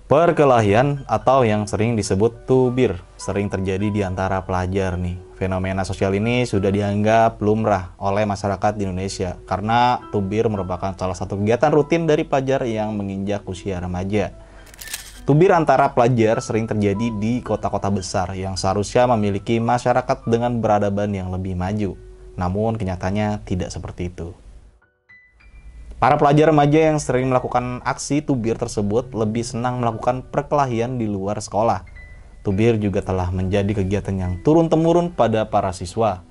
Perkelahian atau yang sering disebut tubir sering terjadi di antara pelajar nih. Fenomena sosial ini sudah dianggap lumrah oleh masyarakat di Indonesia karena tubir merupakan salah satu kegiatan rutin dari pelajar yang menginjak usia remaja. Tubir antara pelajar sering terjadi di kota-kota besar yang seharusnya memiliki masyarakat dengan peradaban yang lebih maju. Namun kenyataannya tidak seperti itu. Para pelajar remaja yang sering melakukan aksi tubir tersebut lebih senang melakukan perkelahian di luar sekolah. Tubir juga telah menjadi kegiatan yang turun-temurun pada para siswa.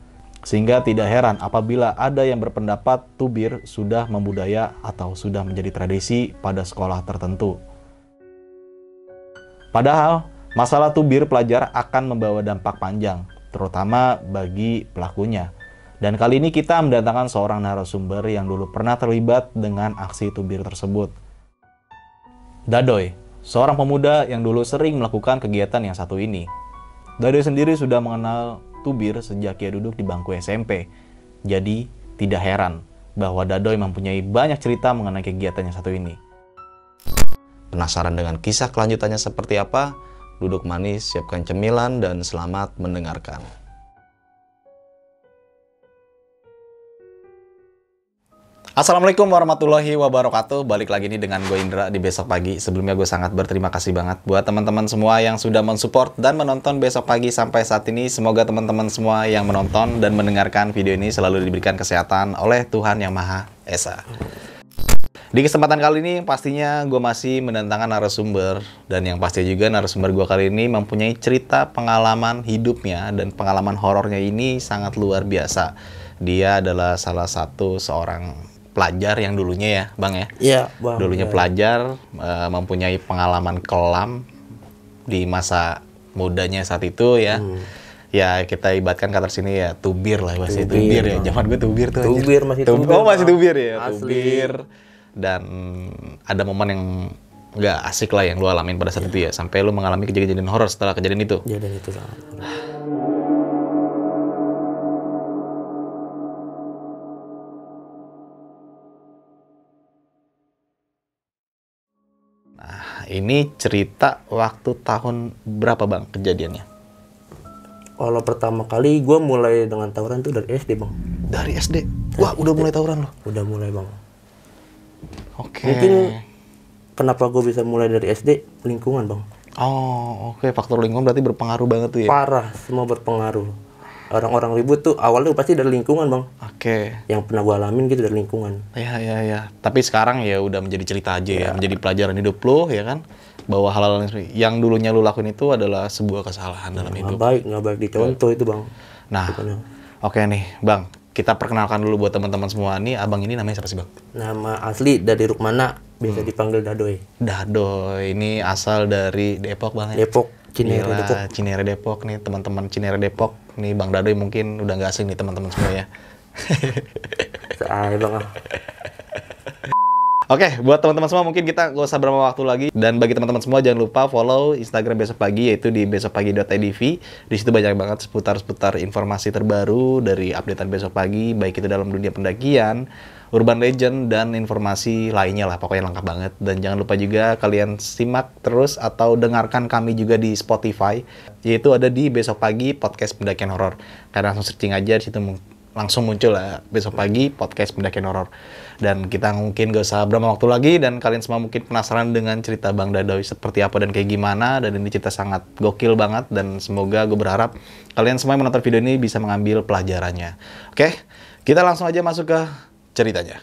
Sehingga tidak heran apabila ada yang berpendapat tubir sudah membudaya atau sudah menjadi tradisi pada sekolah tertentu. Padahal, masalah tubir pelajar akan membawa dampak panjang, terutama bagi pelakunya. Dan kali ini kita mendatangkan seorang narasumber yang dulu pernah terlibat dengan aksi tubir tersebut. Dadoy, seorang pemuda yang dulu sering melakukan kegiatan yang satu ini. Dadoy sendiri sudah mengenal tubir sejak ia duduk di bangku SMP. Jadi, tidak heran bahwa Dadoy mempunyai banyak cerita mengenai kegiatan yang satu ini. Penasaran dengan kisah kelanjutannya seperti apa? Duduk manis, siapkan cemilan, dan selamat mendengarkan. Assalamualaikum warahmatullahi wabarakatuh. Balik lagi nih dengan gue Indra di Besok Pagi. Sebelumnya gue sangat berterima kasih banget buat teman-teman semua yang sudah mensupport dan menonton Besok Pagi sampai saat ini. Semoga teman-teman semua yang menonton dan mendengarkan video ini selalu diberikan kesehatan oleh Tuhan Yang Maha Esa. Di kesempatan kali ini pastinya gue masih mendatangkan narasumber. Dan yang pasti juga narasumber gue kali ini mempunyai cerita pengalaman hidupnya. Dan pengalaman horornya ini sangat luar biasa. Dia adalah salah satu seorang pelajar yang dulunya ya Bang ya? Iya Bang. Dulunya pelajar, mempunyai pengalaman kelam di masa mudanya saat itu ya. Ya kita ibaratkan kata sini ya tubir lah bahasa tubir ya. Zaman gue tubir tuh. Tubir masih tubir. Oh masih tubir ya, asli. Tubir. Dan ada momen yang nggak asik lah yang lu alamin pada saat itu ya. Sampai lu mengalami kejadian horor setelah kejadian itu. Kejadian itu Bang. Ini cerita waktu tahun berapa Bang kejadiannya? Kalau pertama kali gue mulai dengan tawuran tuh dari SD Bang. Dari SD? Wah udah mulai tawuran loh? Udah mulai Bang. Oke. Mungkin kenapa gue bisa mulai dari SD? Lingkungan Bang. Oh oke. Faktor lingkungan berarti berpengaruh banget tuh ya? Parah, semua berpengaruh. Orang-orang ribut tuh awalnya pasti dari lingkungan Bang. Oke. Yang pernah gue alamin gitu dari lingkungan. Ya. Tapi sekarang ya udah menjadi cerita aja ya. Menjadi pelajaran hidup lo ya kan? Bahwa hal-hal yang dulunya lo lakuin itu adalah sebuah kesalahan dalam hidup. Nggak baik dicontoh itu Bang. Nah, oke nih Bang. Kita perkenalkan dulu buat teman-teman semua. Nih abang ini namanya siapa sih Bang? Nama asli dari Rukmana, biasa dipanggil Dadoy. Dadoy, ini asal dari Depok Bang ya? Depok, Cinere Gila, Depok. Cinere Depok nih teman-teman Cinere Depok. Nih Bang Dadoy mungkin udah nggak asing nih teman-teman semua ya. Saya Bang. Oke, buat teman-teman semua mungkin kita gak usah berapa waktu lagi. Dan bagi teman-teman semua jangan lupa follow Instagram Besok Pagi yaitu di besokpagi.idv. Di situ banyak banget seputar informasi terbaru dari updatean Besok Pagi, baik itu dalam dunia pendakian, urban legend, dan informasi lainnya lah. Pokoknya lengkap banget. Dan jangan lupa juga kalian simak terus atau dengarkan kami juga di Spotify, yaitu ada di Besok Pagi Podcast Pendakian Horor. Kalian langsung searching aja di situ langsung muncul lah Besok Pagi Podcast Pendakian Horor. Dan kita mungkin gak usah berapa waktu lagi dan kalian semua mungkin penasaran dengan cerita Bang Dadoy seperti apa dan kayak gimana. Dan ini cerita sangat gokil banget dan semoga gue berharap kalian semua yang menonton video ini bisa mengambil pelajarannya. Oke, kita langsung aja masuk ke ceritanya.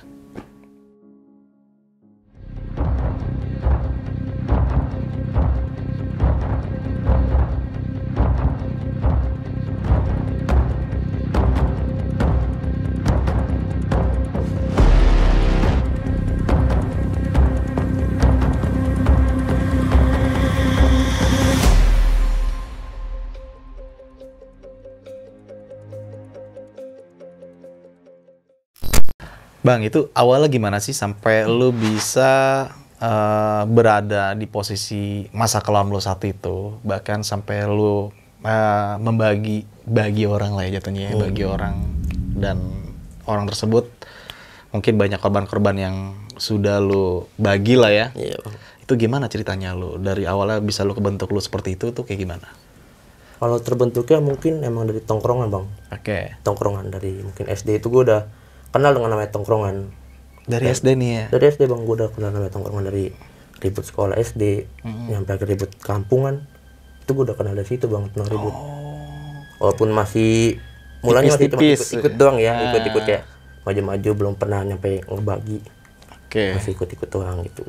Bang, itu awalnya gimana sih sampai lu bisa berada di posisi masa kelam lu saat itu, bahkan sampai lu bagi orang lah ya jatuhnya, bagi orang, dan orang tersebut mungkin banyak korban-korban yang sudah lu bagi lah ya. Iya Bang. Itu Itu gimana ceritanya lu? Dari awalnya bisa lu kebentuk lu seperti itu tuh kayak gimana? Kalau terbentuknya mungkin emang dari tongkrongan bang. Oke. Tongkrongan dari mungkin SD itu gue udah kenal dengan namanya tongkrongan. Dari SD nih ya? Dari SD bang, gue udah kenal namanya tongkrongan, dari ribut sekolah SD, nyampe ke ribut kampungan. Itu gue udah kenal dari situ bang, tentang ribut. Walaupun masih mulanya masih cuma Tipis-tipis. ikut-ikut doang ya, ikut-ikut kayak maju-maju, belum pernah nyampe ngebagi, Oke. masih ikut-ikut doang gitu.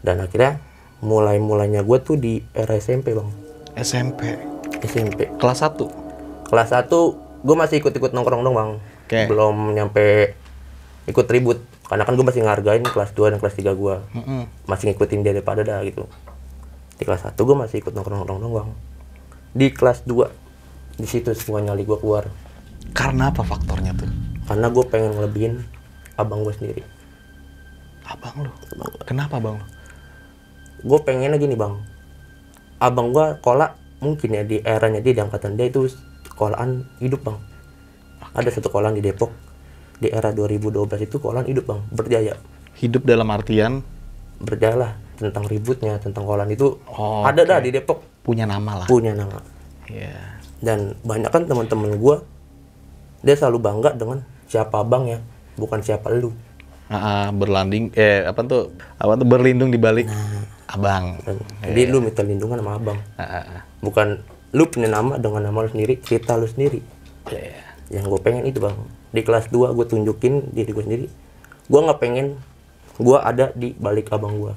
Dan akhirnya mulainya gue tuh di era SMP bang. SMP. SMP Kelas 1? kelas 1 gue masih ikut-ikut nongkrong dong bang. Oke. Belum nyampe ikut ribut, karena kan gue masih ngehargain kelas 2 dan kelas 3 gue. Masih ngikutin dia daripada dah gitu. Di kelas 1 gue masih ikut nongkrong dong bang. Di kelas 2 di situ semua nyali gue keluar, Karena apa faktornya tuh? karena gue pengen ngelebihin abang gue sendiri. Abang lu? Kenapa abang lu? Gue pengennya gini bang, abang gue sekolah mungkin ya di eranya dia, di angkatan dia itu sekolahan hidup bang. Ada satu sekolahan di Depok di era 2012 itu sekolahan hidup bang, berjaya. Hidup dalam artian Berjaya lah, tentang ributnya, tentang sekolahan itu Oh, ada dah oke. di Depok, punya nama lah. punya nama. Iya. Dan banyak kan teman-teman gue, dia selalu bangga dengan siapa abang ya, bukan siapa lu. Berlanding apa tuh berlindung di balik abang. Dan jadi lu minta lindungan sama abang, bukan lu punya nama dengan nama lu sendiri, cerita lu sendiri. Iya. Yang gue pengen itu bang, di kelas 2 gue tunjukin diri gue sendiri. Gue nggak pengen gue ada di balik abang gue.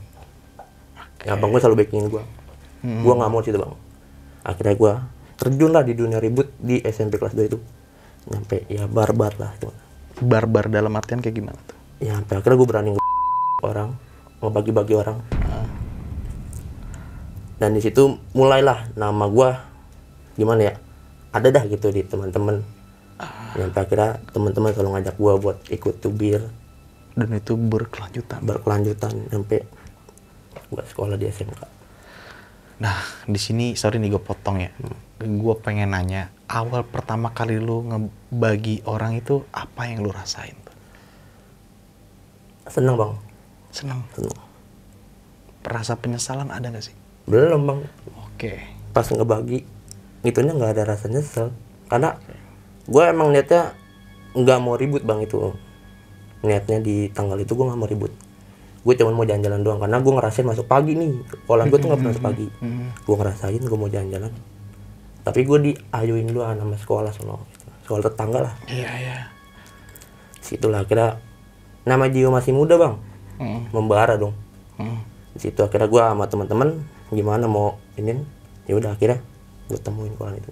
Ya, abang gue selalu backingin gue. Gue nggak mau situ bang. Akhirnya gue terjun lah di dunia ribut di SMP kelas 2 itu. Nyampe ya barbar lah itu. Barbar dalam artian kayak gimana tuh? Ya sampai akhirnya gue berani orang, ngebagi-bagi orang. Dan di situ mulailah nama gue gimana ya, ada dah gitu di teman-teman. Sampai akhirnya teman-teman selalu ngajak gue buat ikut tubir, Dan itu berkelanjutan. sampai gue sekolah di SMK. Nah, di sini sorry nih gue potong ya. Gue pengen nanya, awal pertama kali lu ngebagi orang itu apa yang lu rasain tuh? Seneng bang, Seneng. seneng. Rasa penyesalan ada nggak sih? Belum bang, Oke. pas ngebagi itunya nggak ada rasa nyesel, karena gue emang niatnya nggak mau ribut bang. Itu niatnya di tanggal itu gue nggak mau ribut. Gue cuma mau jalan-jalan doang, karena gue ngerasain masuk pagi nih. Sekolah gue tuh nggak pernah masuk pagi. Gue ngerasain gue mau jalan-jalan, tapi gue diayuin dulu sama sekolah sono, sekolah tetangga lah. Iya. Situlah akhirnya nama jiwa masih muda bang, membara dong. Di situ akhirnya gue sama teman-teman gimana mau ini, ya udah akhirnya gue temuin koran itu.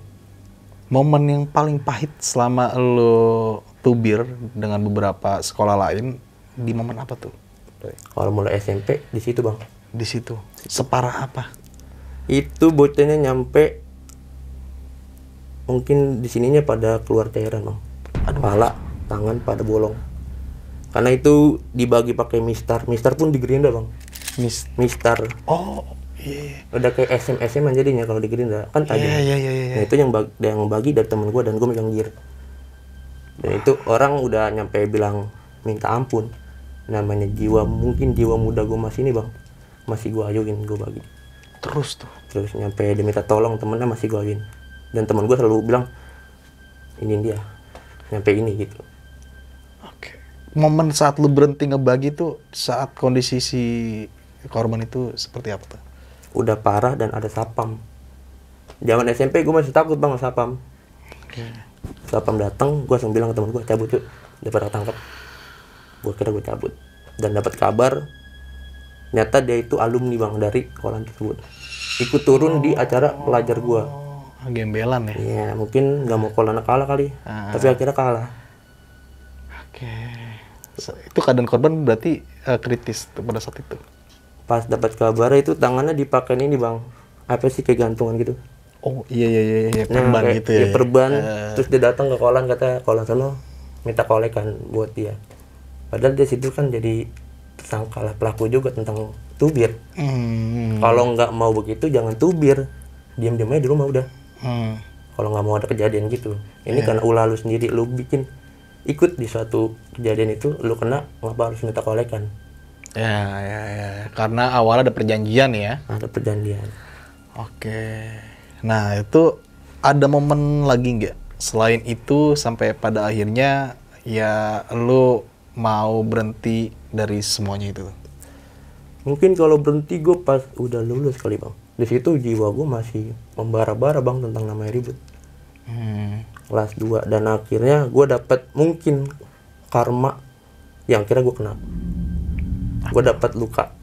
Momen yang paling pahit selama lu tubir dengan beberapa sekolah lain di momen apa tuh? Kalau mulai SMP di situ bang, Di situ. Separah apa? itu bocahnya nyampe mungkin di sininya pada keluar cairan bang. Kepala, tangan pada bolong. Karena itu dibagi pakai mistar pun di Gerinda bang. Mistar Oh, iya. udah kayak SM jadinya kalau di Gerinda kan tajam. Iya. Nah itu yang bagi dari temen gue, dan gue megang gear. Dan itu orang udah nyampe bilang minta ampun. Namanya jiwa, mungkin jiwa muda gue masih ini bang, masih gue ayuin, gue bagi. Terus tuh. Terus nyampe dia minta tolong, temennya masih gue ayuin. Dan temen gue selalu bilang, ini dia, nyampe ini gitu. Oke. Momen saat lu berhenti ngebagi tuh saat kondisi si korban itu seperti apa tuh? Udah parah dan ada sapam. Zaman SMP gue masih takut bang sama sapam. Sapam datang, gue langsung bilang ke temen gue, cabut yuk, daripada tangkap. Gue kira gue cabut, dan dapat kabar ternyata dia itu alumni bang dari sekolah tersebut, ikut turun di acara pelajar gue. Gembelan ya? Ya mungkin nggak mau sekolah kalah kali, tapi akhirnya kalah. Oke. Itu keadaan korban berarti kritis tuh pada saat itu? Pas dapat kabar itu tangannya dipakai ini bang, apa sih, kayak gantungan gitu. Oh iya, perban kayak- gitu ya? kayak perban. Terus dia datang ke kolan, kata kolan sono minta kolekan buat dia. Padahal dia situ kan jadi tersangka lah, pelaku juga tentang tubir. Kalau nggak mau begitu jangan tubir, diam-diam aja di rumah udah. Kalau nggak mau ada kejadian gitu. Ini karena ulah lu sendiri, lu bikin ikut di suatu kejadian itu, lu kena, ngapa harus minta kolekan? Ya. Karena awalnya ada perjanjian ya. Ada perjanjian. Oke. Nah, itu ada momen lagi nggak? Selain itu sampai pada akhirnya ya lu mau berhenti dari semuanya itu. Mungkin kalau berhenti gue pas udah lulus kali bang. Di situ jiwa gue masih membara-bara bang tentang namanya ribut. Kelas 2 dan akhirnya gue dapat mungkin karma yang kira gue kena. Gue dapat luka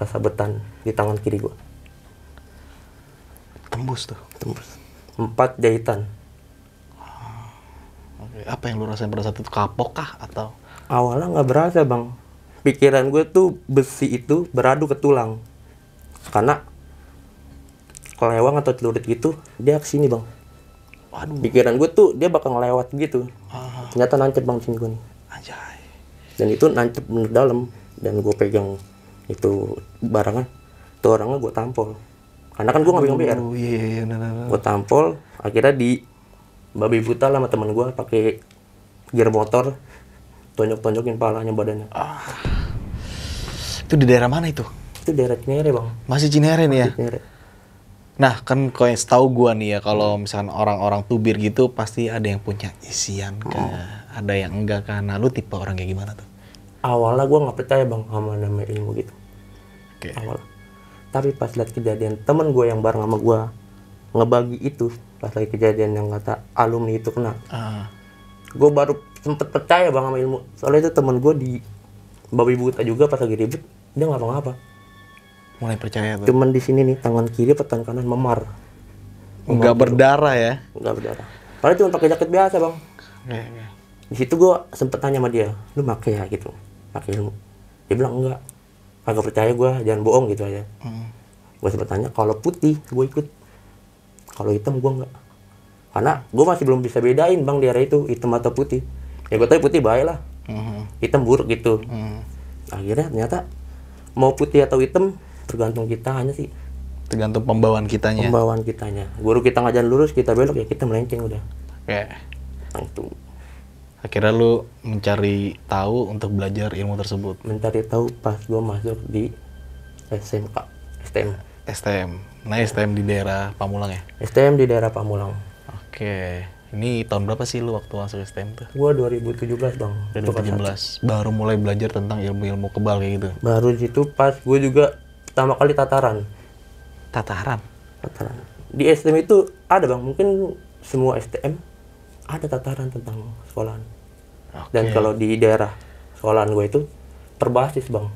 sabetan di tangan kiri gue. Tembus tuh. Tembus 4 jahitan. Oke. Apa yang lu rasain pada saat itu? Kapok kah atau? Awalnya nggak berasa bang. Pikiran gue tuh besi itu beradu ke tulang. Karena kelewang atau celurit gitu dia kesini bang. Waduh. Pikiran gue tuh dia bakal ngelewat gitu. Ternyata nancep bang di sini gue nih. Anjay. Dan itu nancep bener dalam. Dan gue pegang itu barangan. Itu orangnya gue tampol. Karena kan gue nggak pegang PR. Iya. Gue tampol. Akhirnya di babi buta lah sama temen gue pakai gear motor. Tonjok-tonjokin palanya badannya. Itu di daerah mana itu? Itu daerah Cinere bang. Masih Cinere nih ya? Cinere. Nah, kan kau yang setahu gua nih ya, kalau misalkan orang-orang tubir gitu pasti ada yang punya isian kah, ada yang enggak kan. Nah, lu tipe orang kayak gimana tuh? Awalnya gue nggak percaya bang sama namanya ilmu gitu. Oke. Awalnya. Tapi pas lihat kejadian temen gue yang bareng sama gue ngebagi itu, pas lagi kejadian yang kata alumni itu kena, gue baru sempet percaya bang sama ilmu. Soalnya itu temen gue di babi buta juga pas lagi ribut dia nggak apa-apa. Mulai percaya tuh. Cuman di sini nih tangan kiri atau tangan kanan memar. Enggak berdarah ya? Nggak berdarah. Padahal cuma pakai jaket biasa bang. Oke. Di situ gue sempet tanya sama dia, lu pakai ya gitu, pakai ilmu. Dia bilang enggak. Agak percaya gue, jangan bohong gitu aja. Gue sempet tanya, kalau putih gue ikut, kalau hitam gue enggak. Karena gue masih belum bisa bedain bang di area itu hitam atau putih. Ya gue tahu putih baik lah, hitam buruk gitu. Akhirnya ternyata mau putih atau hitam tergantung kita hanya sih. Tergantung pembawaan kitanya. Pembawaan kitanya. Guru kita ngajarin lurus, kita belok ya kita melenceng udah. Oke. Nah, itu Akhirnya lu mencari tahu untuk belajar ilmu tersebut. mencari tahu pas gue masuk di SMK, STM. STM. Nah, STM di daerah Pamulang ya? STM di daerah Pamulang. Oke. Ini tahun berapa sih lu waktu masuk STM tuh? Gua 2017 bang. Itu kelas 2017. Baru mulai belajar tentang ilmu-ilmu kebal kayak gitu. satu. Baru situ pas gue juga pertama kali tataran. Tataran. Di STM itu ada bang, mungkin semua STM ada tataran tentang sekolahan. Dan kalau di daerah sekolahan gue itu per basis bang.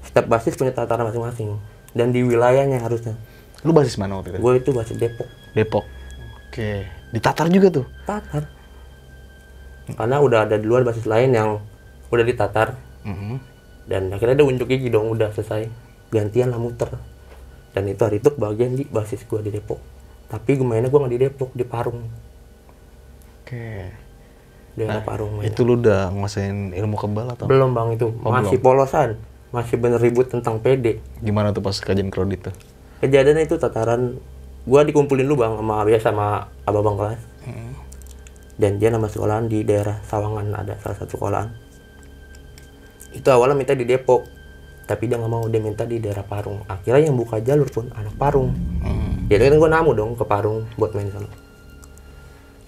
Setiap basis punya tataran masing-masing. Dan di wilayahnya harusnya. Lu basis mana waktu itu? Gue itu basis Depok. Depok. Oke. Ditatar juga tuh? Tatar. Karena udah ada duluan basis lain yang udah ditatar. Dan akhirnya dia unjuk gigi dong, udah selesai. Gantian lah muter. Dan itu hari itu bagian di basis gue di Depok. Tapi gue mainnya gue nggak di Depok, di Parung. Oke. Daerah Parung mainnya. Itu lu udah nguasain ilmu kebal atau? Belum bang itu, masih belum. polosan. Masih bener ribut tentang PD. Gimana tuh pas kajian kredit tuh? Kejadian itu tataran, gue dikumpulin lu bang sama abang kelas. Dan dia nama sekolahan di daerah Sawangan, ada salah satu sekolahan. Itu awalnya minta di Depok, tapi dia nggak mau, dia minta di daerah Parung. Akhirnya yang buka jalur pun anak Parung. Jadi kan gue namu dong ke Parung buat main sana.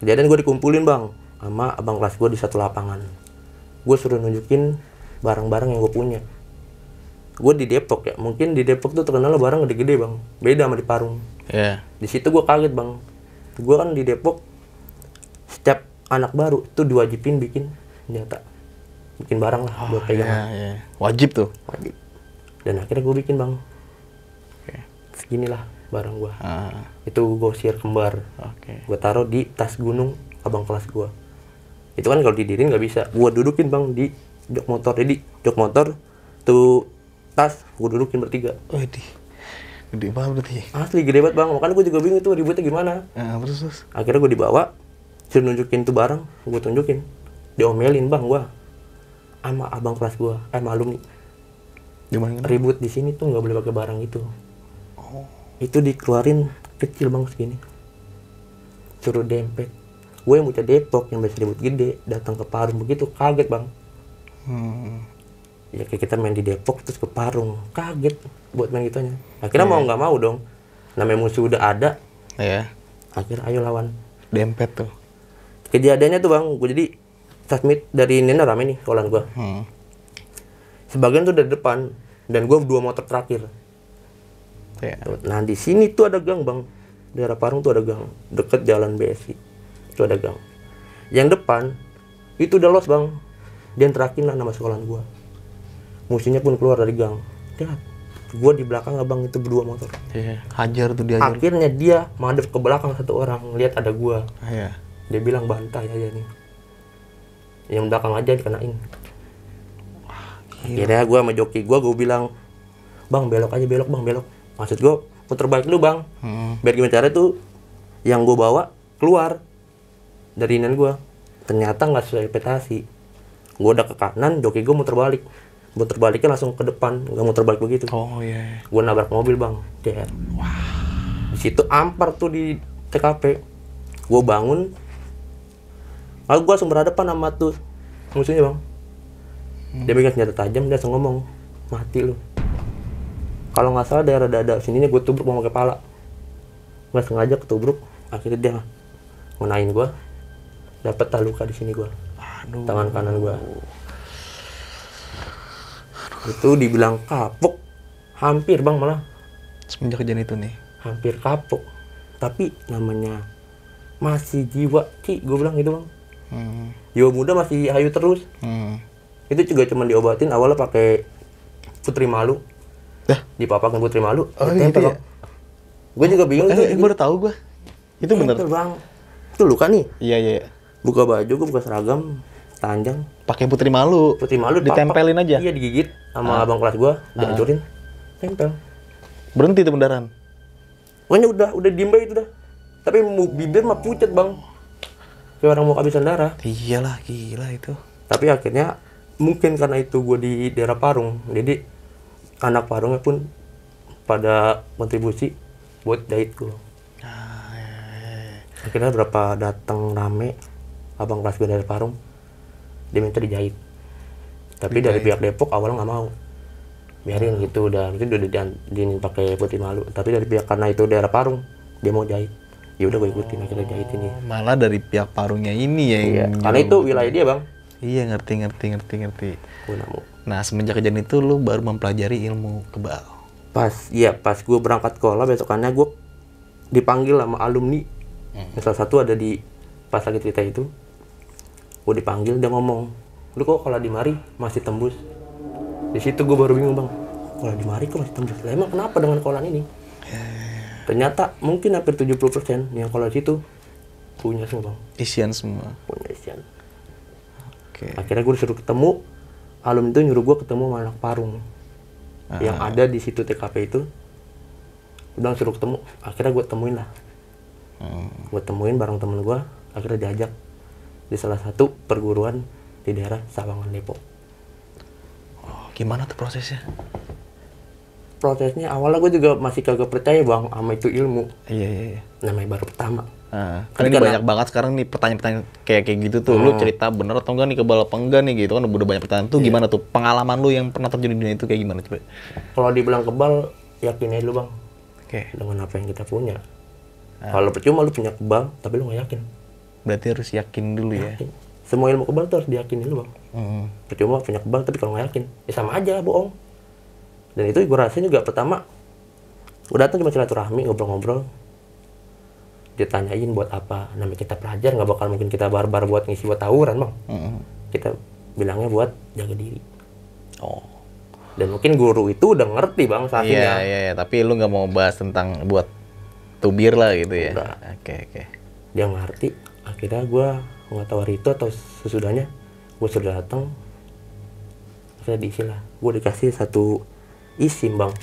Kejadian gue dikumpulin bang sama abang kelas gue di satu lapangan. Gue suruh nunjukin barang-barang yang gue punya. Gue di Depok ya, mungkin di Depok tuh terkenal barang gede-gede bang, beda sama di Parung. Iya. Di situ gue kaget bang. Gue kan di Depok, setiap anak baru tuh diwajibin bikin senjata, bikin barang lah buat pegangan. Iya. Wajib tuh. Wajib. Dan akhirnya gue bikin bang. Seginilah barang gue. Itu gue sihir kembar. Gue taruh di tas gunung abang kelas gue. Itu kan kalau didirin nggak bisa. Gue dudukin bang di jok motor. Jadi jok motor tuh tas gue dudukin bertiga. Waduh. Gede banget berarti. Asli gede banget bang. Makanya gue juga bingung tuh ributnya gimana. Terus. Akhirnya gue dibawa, suruh nunjukin tuh barang, gue tunjukin. Diomelin bang gue sama abang kelas gue, sama alumni. Gimana? Ribut di sini tuh nggak boleh pakai barang itu. Itu dikeluarin kecil bang segini. Suruh dempet. Gue yang bocah Depok yang biasa ribut gede, datang ke Parung begitu kaget bang. Ya kayak kita main di Depok terus ke Parung, kaget buat main gitunya. Akhirnya mau nggak mau dong, namanya musuh udah ada, Iya. akhirnya ayo lawan. Dempet tuh. Kejadiannya tuh bang, gue jadi transmit dari Nena rame nih kawan gue. Sebagian tuh dari depan dan gue 2 motor terakhir. Iya. Nah di sini tuh ada gang bang, daerah Parung tuh ada gang, deket jalan BSI, itu ada gang. Yang depan itu udah los bang, dia terakhir lah nama sekolahan gue. Musuhnya pun keluar dari gang. Lihat, gue di belakang abang itu berdua motor. Iya. Hajar tuh dia. Akhirnya dia madep ke belakang satu orang, lihat ada gue. Iya. Dia bilang bantai aja nih. Yang belakang aja dikenain. Akhirnya gue sama joki gue bilang, bang belok aja belok bang belok. Maksud gue puter balik dulu bang. Biar gimana cara tuh yang gue bawa keluar dari inan gue. Ternyata nggak sesuai ekspektasi. Gue udah ke kanan, joki gue muter balik. Muter baliknya langsung ke depan, nggak muter balik begitu. Oh iya. Gue nabrak mobil bang, der. Di situ ampar tuh di TKP. Gue bangun, lalu gue langsung berhadapan sama tuh musuhnya bang. Dia pegang senjata tajam, dia langsung ngomong, mati lu. Kalau nggak salah daerah dada sininya gue tubruk mau pakai pala. Nggak sengaja ketubruk, akhirnya dia ngenain gue. Dapat luka di sini gue, tangan kanan gue. Itu dibilang kapok, hampir bang malah. Semenjak kejadian itu nih. Hampir kapok. Tapi namanya masih jiwa, Ci, gue bilang gitu bang. Jiwa muda masih hayu terus. Itu juga cuma diobatin awalnya pakai putri malu. Dipapakan putri malu. Oh gitu ya? Gue juga bingung tuh. Baru tahu gue. Itu bener. Bang. Itu luka nih. Iya. Buka baju, gue buka seragam, telanjang. Pakai putri malu. Putri malu ditempelin aja. Iya, digigit sama abang kelas gue, dihancurin. Tempel. Berhenti tuh beneran. Pokoknya udah diem banget itu dah. Tapi bibir mah pucat bang. Kayak orang mau kehabisan darah. Iyalah, gila itu. Tapi akhirnya mungkin karena itu gue di daerah Parung, jadi anak Parungnya pun pada kontribusi buat jahit gue. Akhirnya berapa datang rame abang kelas gue dari Parung, dia minta dijahit. Tapi dari pihak Depok awalnya nggak mau, biarin gitu udah diinin pakai putih malu. Tapi dari pihak karena itu daerah Parung, dia mau jahit. Ya udah gue ikutin, akhirnya jahit ini. Malah dari pihak Parungnya ini ya. Iya, karena itu wilayah dia bang. Iya, ngerti. Gunamu. Nah, semenjak kejadian itu lu baru mempelajari ilmu kebal. Pas gue berangkat sekolah besokannya gue dipanggil sama alumni. Salah satu ada di pas lagi cerita itu. Gue dipanggil, dia ngomong, lu kok kalau di mari masih tembus. Di situ gue baru bingung bang, kalau di mari kok masih tembus. Lah emang kenapa dengan kolan ini? Ternyata mungkin hampir 70% yang kolan situ punya semua bang. Isian semua. Punya isian. Oke. Akhirnya gue disuruh ketemu, alumni itu nyuruh gue ketemu sama anak Parung yang ada di situ TKP itu. Udah suruh ketemu, akhirnya gue temuin lah. Gue temuin bareng temen gue, akhirnya diajak di salah satu perguruan di daerah Sawangan Depok. Oh, gimana tuh prosesnya? Prosesnya awalnya gue juga masih kagak percaya bang sama itu ilmu. Iya. Namanya baru pertama. Kan ini banyak banget sekarang nih pertanyaan-pertanyaan kayak gitu tuh. Lu cerita bener atau enggak nih kebal apa enggak nih gitu kan udah banyak pertanyaan tuh. Gimana tuh pengalaman lu yang pernah terjadi di dunia itu kayak gimana coba? Kalau dibilang kebal, yakin aja dulu bang. Oke. Dengan apa yang kita punya. Kalau percuma lu punya kebal, tapi lu nggak yakin. Berarti harus yakin dulu ya. Semua ilmu kebal tuh harus diyakini dulu bang. Percuma punya kebal tapi kalau nggak yakin, ya sama aja bohong. Dan itu gue rasain juga pertama, gue datang cuma silaturahmi ngobrol-ngobrol. Ditanyain buat apa, namanya kita pelajar nggak bakal mungkin kita barbar buat ngisi buat tawuran bang. Kita bilangnya buat jaga diri. Dan mungkin guru itu udah ngerti bang saatnya. Iya, tapi lu nggak mau bahas tentang buat tubir lah gitu ya. Oke. Dia ngerti, akhirnya gue nggak tahu hari itu atau sesudahnya gue sudah datang. Saya diisi lah, gue dikasih satu isim bang.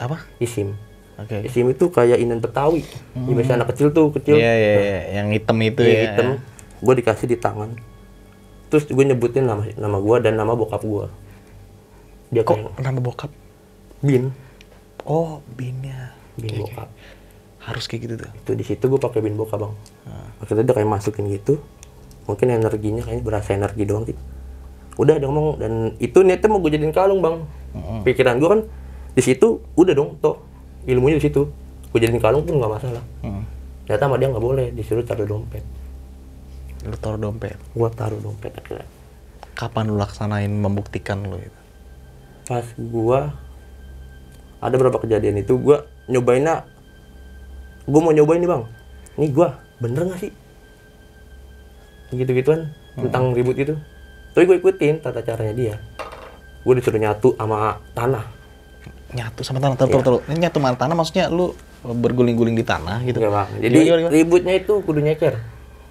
Apa? Isim. Oke. Isim itu kayak inan Betawi. Ya, biasa anak kecil tuh kecil. Iya, yang hitam itu ya. Hitam. Gue dikasih di tangan. Terus gue nyebutin nama gue dan nama bokap gue. Dia kok nama bokap? Bin. Oh, binnya. Bin bokap. Harus kayak gitu tuh. Itu di situ gue pakai bin bokap bang. Akhirnya dia kayak masukin gitu. Mungkin energinya kayaknya berasa energi doang gitu. Udah dia ngomong, dan itu niatnya mau gue jadiin kalung bang. Pikiran gue kan di situ udah dong, toh ilmunya di situ. Gue jadiin kalung pun nggak masalah. Ternyata sama dia nggak boleh, disuruh taruh dompet. Lu taruh dompet. Gue taruh dompet akhirnya. Kapan lu laksanain membuktikan lu itu? Pas gue ada beberapa kejadian itu, gue nyobainnya, gue mau nyobain nih bang, nih gue bener nggak sih gitu-gituan tentang ribut itu. Tapi gue ikutin tata caranya dia. Gue disuruh nyatu sama tanah. Nyatu sama tanah, terus ini nyatu sama tanah maksudnya lu berguling-guling di tanah gitu? Enggak bang, jadi Gimana? ributnya itu kudu nyeker.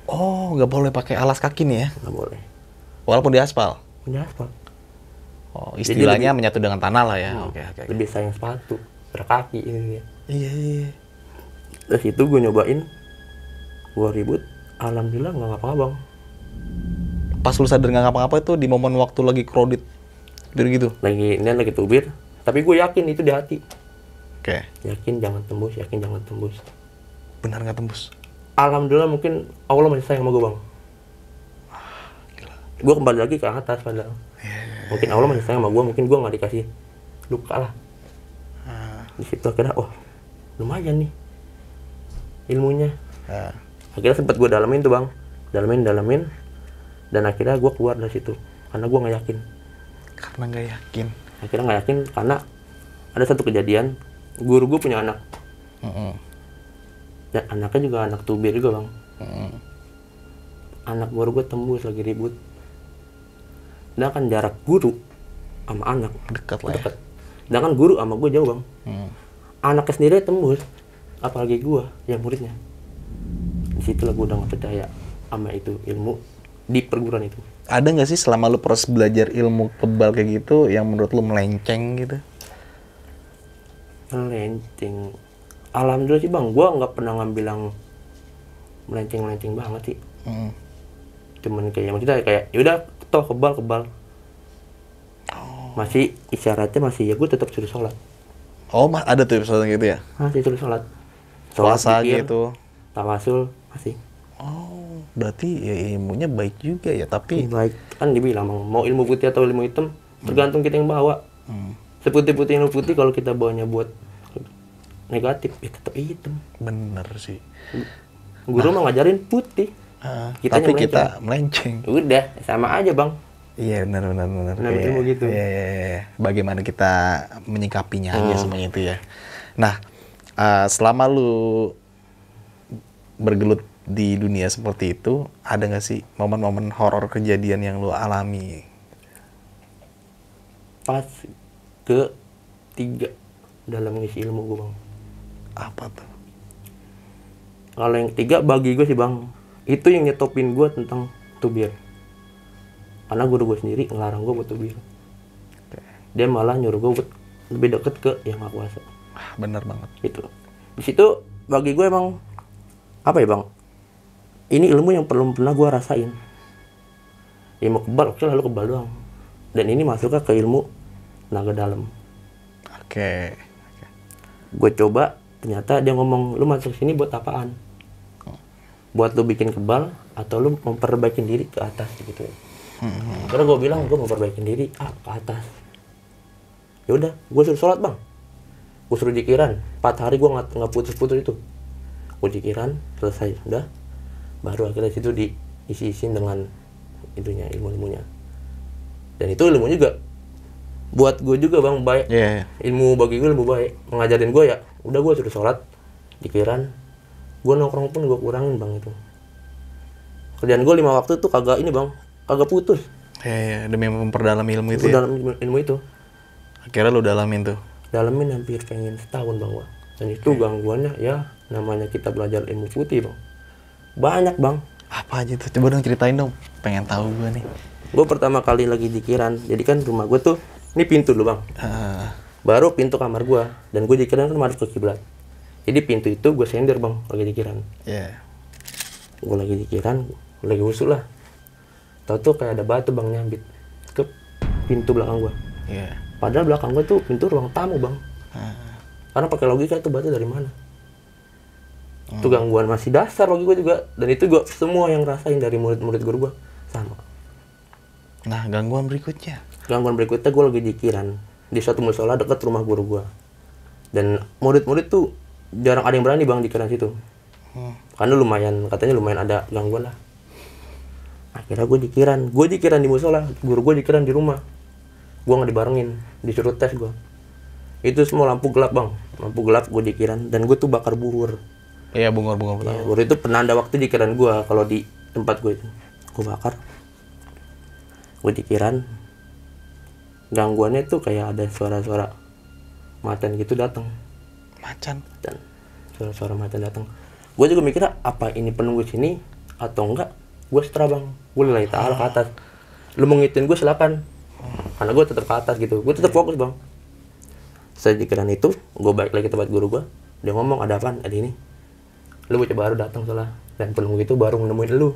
Oh, nggak boleh pakai alas kaki nih ya? Nggak boleh, Walaupun di aspal? punya aspal. Oh, istilahnya lebih- menyatu dengan tanah lah ya? Oke. Lebih sayang sepatu, berkaki ini dia. Iya. Terus itu gue nyobain, gue ribut, alhamdulillah nggak ngapa-ngapa bang. Pas lu sadar nggak ngapa-ngapa itu di momen waktu lagi kredit gitu? Lagi tubir, tapi gue yakin itu di hati. Oke. Yakin jangan tembus, yakin jangan tembus. Benar nggak tembus? Alhamdulillah mungkin Allah masih sayang sama gue bang. Gue kembali lagi ke atas padahal. Mungkin Allah masih sayang sama gue, mungkin gue nggak dikasih luka lah. Di situ akhirnya, oh lumayan nih ilmunya. Akhirnya sempat gue dalamin tuh bang, dalamin, dan akhirnya gue keluar dari situ karena gue nggak yakin. Karena nggak yakin. Akhirnya nggak yakin karena ada satu kejadian, guru gue punya anak. Dan anaknya juga anak tubir juga bang. Anak guru gue tembus lagi ribut. Sedangkan jarak guru sama anak Dekat lah ya. dekat. Sedangkan guru sama gue jauh bang. Anaknya sendiri tembus, apalagi gue yang muridnya. Di situ lah gue udah nggak percaya sama itu ilmu di perguruan itu. Ada nggak sih selama lu proses belajar ilmu kebal kayak gitu yang menurut lu melenceng gitu? Melenceng, alhamdulillah sih bang, gue nggak pernah ngambil yang melenceng banget sih. Cuman maksudnya kayak yaudah toh kebal. Masih isyaratnya masih ya gue tetap suruh sholat. Oh, ada tuh episode gitu ya? Masih suruh sholat. Puasa zikir, gitu. tawasul masih. Oh, berarti ya ilmunya baik juga ya, tapi Baik, kan dibilang Bang, mau ilmu putih atau ilmu hitam tergantung kita yang bawa. Seputih-putih ilmu putih kalau kita bawanya buat negatif ya tetap hitam. bener sih. Guru mah ngajarin putih. Kitanya Tapi kita melenceng. Udah sama aja bang. Iya benar. Nah, ilmu gitu. Iya. Bagaimana kita menyikapinya aja semuanya itu ya. Nah, selama lu bergelut di dunia seperti itu, ada nggak sih momen-momen horor kejadian yang lu alami? Pas ke 3 dalam ngisi ilmu gue bang. Apa tuh? Kalau yang ketiga bagi gue sih bang, itu yang nyetopin gue tentang tubir. Karena guru gue sendiri ngelarang gue buat tubir. Dia malah nyuruh gue buat lebih deket ke yang Maha Kuasa. Bener banget. Gitu. Di situ bagi gue emang apa ya bang? Ini ilmu yang belum pernah gue rasain. Ilmu kebal, oke lalu kebal doang. Dan ini masuknya ke ilmu naga dalam. Oke. Gue coba, ternyata dia ngomong, lu masuk sini buat apaan? Buat lu bikin kebal atau lu memperbaiki diri ke atas gitu. Karena gue bilang gue memperbaiki diri ke atas. Ya udah, gue suruh sholat bang. Gue suruh jikiran. 4 hari gue nggak putus-putus itu. Gue jikiran selesai, udah. Baru akhirnya situ diisi-isiin dengan itunya, ilmu-ilmunya. Dan itu ilmu juga buat gue juga bang baik. Iya. Ilmu bagi gue ilmu baik. Mengajarin gue ya, udah gue suruh sholat, jikiran. Gue nongkrong pun gue kurangin bang itu. Kerjaan gue 5 waktu tuh kagak ini bang, kagak putus. Iya, demi memperdalam ilmu itu ya. Dalam ilmu itu. Akhirnya lu dalamin tuh. Dalamin hampir pengen setahun bang gua. Dan itu gangguannya ya namanya kita belajar ilmu putih bang. Banyak bang. Apa aja tuh? Coba dong ceritain dong. Pengen tahu gua nih. Gue pertama kali lagi jikiran, jadi kan rumah gue tuh ini pintu dulu bang. Baru pintu kamar gue, dan gue jikiran kan madep ke kiblat. Jadi pintu itu gue sender bang, lagi jikiran. Iya. Gue lagi jikiran, lagi usul lah. Tahu tuh kayak ada batu bang nyambit ke pintu belakang gue. Iya. Padahal belakang gue tuh pintu ruang tamu bang. Karena pakai logika itu batu dari mana? Itu gangguan masih dasar bagi gue juga. Dan itu gue semua yang rasain dari murid-murid guru gue sama. Nah, gangguan berikutnya. Gangguan berikutnya gue lagi jikiran di suatu musola dekat rumah guru gue. Dan murid-murid tuh jarang ada yang berani bang jikiran situ. Karena katanya lumayan ada gangguan lah. Akhirnya gue jikiran di musola, guru gue jikiran di rumah. Gue nggak dibarengin, disuruh tes gue. Itu semua lampu gelap bang, lampu gelap gue jikiran dan gue tuh bakar buur. Iya, bungur-bungur Ya, buur itu penanda waktu jikiran gue kalau di tempat gue itu. Gue bakar, gue jikiran. Gangguannya tuh kayak ada suara-suara macan gitu datang. Macan. Dan suara-suara macan datang. Gue juga mikir apa ini penunggu sini atau enggak. Gue setra bang, gue lillahi ta'ala ke atas. Lu mau ngitin gue silakan, karena gue tetap ke atas gitu. Gue tetap fokus bang. Sejikiran itu gue balik lagi ke tempat guru gue. Dia ngomong ada apaan, ada ini. Lu bocah baru datang soalnya, dan penunggu itu baru nemuin lu.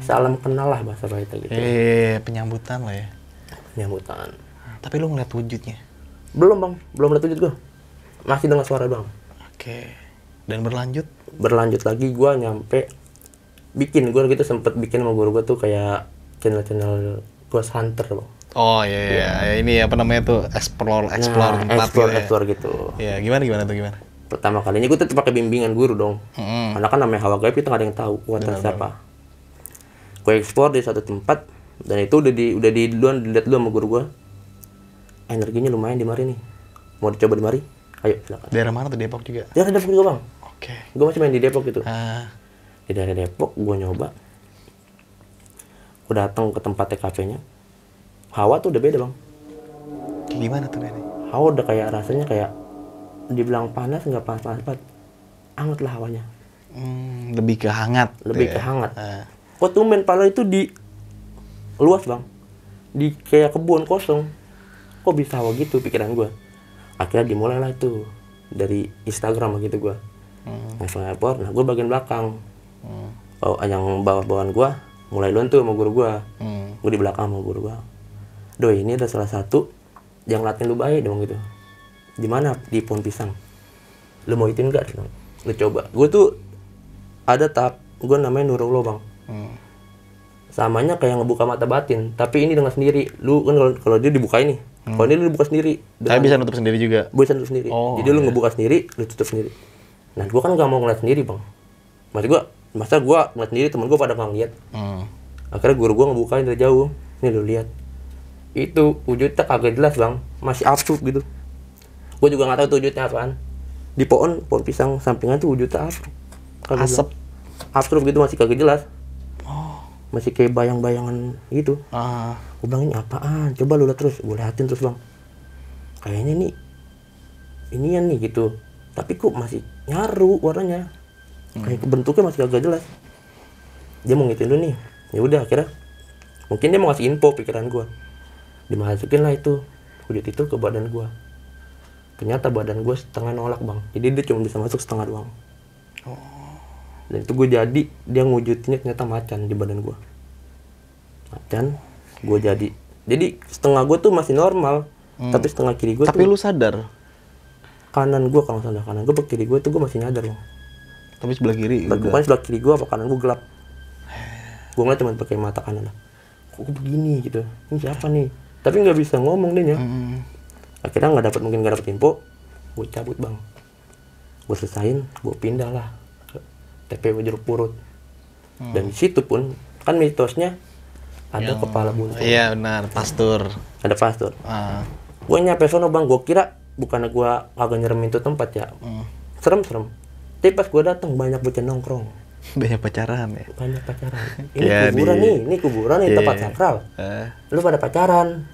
Salam kenal lah bahasa baita gitu. Penyambutan lah ya. Penyambutan. Tapi lu ngeliat wujudnya? Belum bang, belum lihat wujud gue. Masih dengar suara bang. Oke. Dan berlanjut? Berlanjut lagi gue nyampe gue gitu sempet bikin sama guru gue tuh kayak channel Ghost Hunter bang. Oh iya. Ini apa namanya tuh explore tempat explore gitu. Ya gimana tuh gimana? Pertama kalinya gue tetap pakai bimbingan guru dong. Karena kan namanya hawa gaib itu nggak ada yang tahu kuatan siapa. Gue explore di satu tempat dan itu udah dilihat dulu sama guru gue. Energinya lumayan di mari nih. Mau dicoba di mari? Ayo silakan. Daerah mana tuh, Depok juga? Daerah Depok juga bang. Oke. Gue masih main di Depok gitu. Ah. Di daerah Depok gue nyoba. Gue datang ke tempat TKP-nya. Hawa tuh udah beda bang. Kayak gimana tuh ini? Hawa udah kayak rasanya kayak dibilang panas nggak panas banget. Hangat lah hawanya. Lebih ke hangat. Lebih ke hangat. Kok tumben padahal itu di luas bang. Di kayak kebun kosong. Kok bisa hawa gitu pikiran gue. Akhirnya dimulai lah itu dari Instagram gitu gue. Langsung lapor. Nah gue bagian belakang. Yang bawah-bawahan gue mulai duluan tuh sama guru gue. Gue di belakang sama guru gue. Doi ini ada salah satu yang latihan lu baik dong gitu. Di mana? Di pohon pisang. Lu mau itin nggak? Lu coba. Gue tuh ada tahap gue namanya nurullah bang. Samanya kayak ngebuka mata batin. Tapi ini dengan sendiri. Lu kan kalau dia dibuka ini. Kalau ini lu buka sendiri. Tapi bisa nutup sendiri juga? Bisa nutup sendiri. Jadi lu ngebuka sendiri, lu tutup sendiri. Nah gue kan nggak mau ngeliat sendiri bang. Masa gue ngeliat sendiri, temen gue pada nggak ngeliat. Akhirnya guru gue ngebukain dari jauh. Nih lu lihat. Itu wujudnya kagak jelas bang. Masih absurd gitu. Gue juga nggak tahu tuh wujudnya apaan. Di pohon pisang sampingan tuh wujudnya absurd. Asap. Absurd gitu, masih kagak jelas. Masih kayak bayang-bayangan gitu. Gue bilang ini apaan? Coba lu lihat terus. Gue liatin terus bang. Kayaknya nih inian nih gitu. Tapi kok masih nyaru warnanya. Kayak bentuknya masih agak jelas. Dia mau ngitin dulu nih. Ya udah akhirnya mungkin dia mau ngasih info pikiran gue. Dimasukin lah itu wujud itu ke badan gue. Ternyata badan gue setengah nolak bang. Jadi dia cuma bisa masuk setengah doang. Dan itu gue jadi dia ngwujudinnya ternyata macan di badan gue. Macan gue jadi setengah gue tuh masih normal. Tapi setengah kiri gue Tapi lu sadar? Kanan gue kalau sadar, kanan gue apa kiri gue tuh gue masih nyadar bang. Tapi sebelah kiri bukan sebelah kiri gue apa kanan gue gelap. Gue ngeliat cuma pakai mata kanan lah. Kok begini gitu, ini siapa nih? Tapi nggak bisa ngomong dia nya. Akhirnya nggak dapet info. Gue cabut bang. Gue selesain, gue pindah lah ke TPW Jeruk Purut. Dan di situ pun kan mitosnya ada kepala buntung. Iya benar, pastur. Ada pastur. Gue nyampe sono bang, gue kira bukannya gue agak nyeremin tuh tempat ya. Serem. Tapi pas gue datang banyak bocah nongkrong. Banyak pacaran ya? Banyak pacaran. Ini kuburan nih, tempat sakral. Lu pada pacaran.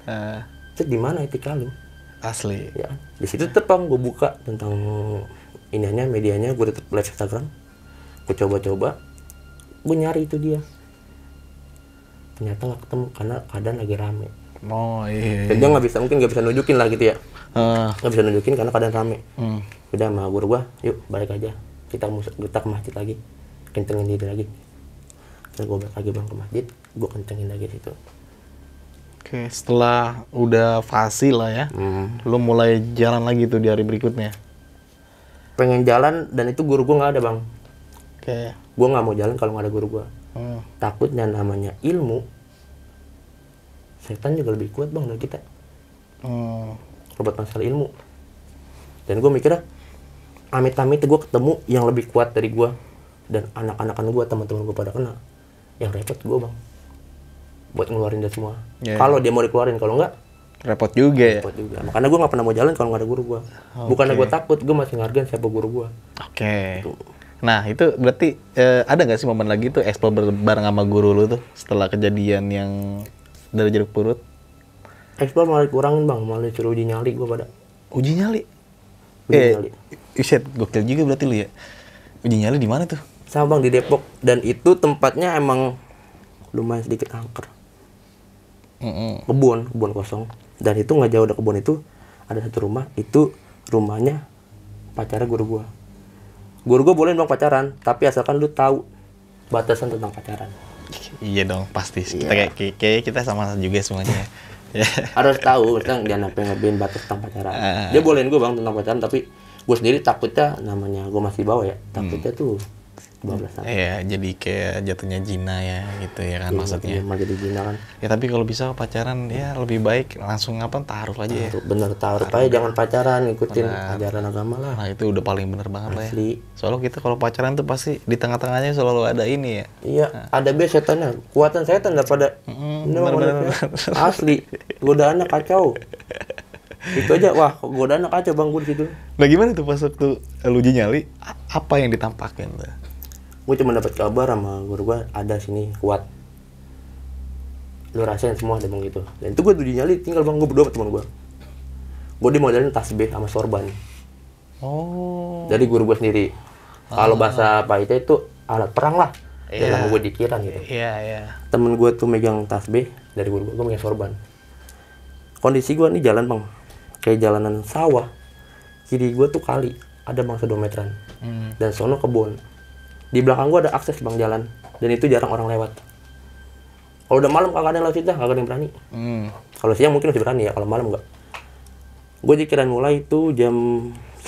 Terus di mana etika lu? Asli. Ya, di situ tetep bang gue buka tentang iniannya, medianya, gue tetep live Instagram. Gue coba-coba, gue nyari itu dia. Ternyata nggak ketemu karena keadaan lagi rame. Oh iya. Dan dia mungkin nggak bisa nunjukin lah gitu ya. Nggak bisa nunjukin karena keadaan rame. Udah sama guru gue, yuk balik aja. Kita ke masjid lagi, kencengin diri lagi. Terus gue balik lagi bang ke masjid, gue kencengin lagi situ. Oke, setelah udah fasil lah ya, lu mulai jalan lagi tuh di hari berikutnya. Pengen jalan dan itu guru gue nggak ada bang. Oke. Gue nggak mau jalan kalau nggak ada guru gue. Takutnya namanya ilmu setan juga lebih kuat bang dari kita. Hmm. Obat masalah ilmu. Dan gue mikirnya amit-amit gue ketemu yang lebih kuat dari gue, dan anak-anakan gue, teman-teman gue pada kena, yang repot gue bang buat ngeluarin dia semua. Yeah. Kalau dia mau dikeluarin, kalau enggak Repot juga ya. repot juga. Makanya gue nggak pernah mau jalan kalau nggak ada guru gue. Bukannya gue takut, gue masih ngargain siapa guru gue. Oke. Nah itu berarti ada nggak sih momen lagi tuh explore bareng sama guru lu tuh setelah kejadian yang dari jeruk purut? Explore malah kurangin bang, malah suruh uji nyali gue pada. Uji nyali? Uji nyali. Iset, gokil juga berarti lu ya. Uji nyali di mana tuh? Sama bang di Depok, dan itu tempatnya emang lumayan sedikit angker. Kebun kosong. Dan itu nggak jauh dari kebun itu ada satu rumah, itu rumahnya pacarnya guru gua. Guru gua boleh bang pacaran, tapi asalkan lu tahu batasan tentang pacaran. Iya dong, pasti. Kita kayak kita sama juga semuanya. Ya. Harus tahu, kita jangan sampai ngebein batas tentang pacaran. Dia bolehin gua bang tentang pacaran, tapi gua sendiri takutnya, namanya gua masih bawa ya, takutnya tuh 12 tahun. Iya, jadi kayak jatuhnya zina ya gitu ya kan maksudnya. Iya, jadi zina kan. Ya tapi kalau bisa pacaran ya lebih baik langsung taruh aja ya. Bener, taruh aja, jangan pacaran, ngikutin ajaran agama lah. Nah itu udah paling bener banget lah ya. Asli. Soalnya kita kalau pacaran tuh pasti di tengah-tengahnya selalu ada ini ya. Iya, ada setannya, kuatan setan daripada bener. asli, godaannya kacau. Itu aja, wah godaannya kacau bang gue di situ. Nah gimana tuh pas waktu lu uji nyali, apa yang ditampakin tuh? Gue cuma dapat kabar sama guru gue, ada sini kuat, lu rasain semua ada bang gitu. Dan itu gue uji nyali, tinggal bang gue berdua sama teman gue dimodalin tasbih sama sorban. Oh. Jadi guru gue sendiri. Kalau bahasa Pak itu alat perang lah. Iya. Dalam gue dikiran gitu. Iya. Temen gue tuh megang tasbih, dari guru gue megang sorban. Kondisi gue nih jalan bang, kayak jalanan sawah. Kiri gue tuh kali, ada bang 1 meteran. Dan sono kebun. Di belakang gue ada akses bang jalan, dan itu jarang orang lewat. Kalau udah malam kagak ada yang lewat situ, kagak ada yang berani. Kalau siang mungkin masih berani ya, kalau malam enggak. Gue jikiran mulai itu jam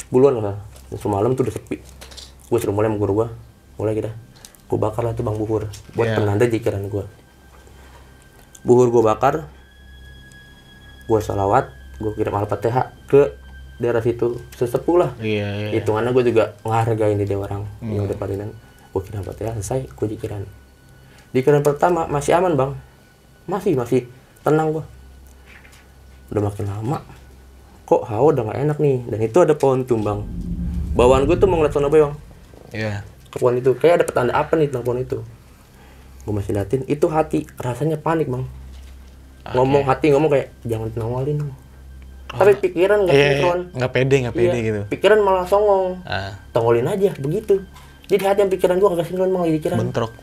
10-an lah. Semalam tuh udah sepi. Gue suruh mulai sama guru gue, mulai kita. Gue bakar lah tuh bang buhur, buat penanda jikiran gue. Buhur gue bakar, gue salawat, gue kirim Al-Fatihah ke daerah situ, sesepuh lah. Iya. Hitungannya gue juga ngehargain dia orang yang udah padinan. Gue kirim Al-Fatihah, selesai, gue jikiran. Jikiran pertama masih aman bang, masih tenang gue. Udah makin lama, kok hawa udah gak enak nih. Dan itu ada pohon tumbang. Bawaan gue tuh mau ngeliat sono bang. Iya. Ke pohon itu, kayak ada petanda apa nih tentang pohon itu. Gue masih liatin, itu hati, rasanya panik bang. Hati ngomong kayak, jangan nawalin dong. Tapi pikiran gak sinkron. Nggak pede gitu. Pikiran malah songong. Tongolin aja, begitu. Jadi hati yang pikiran gue kagak sinkron malah pikiran. Bentrok.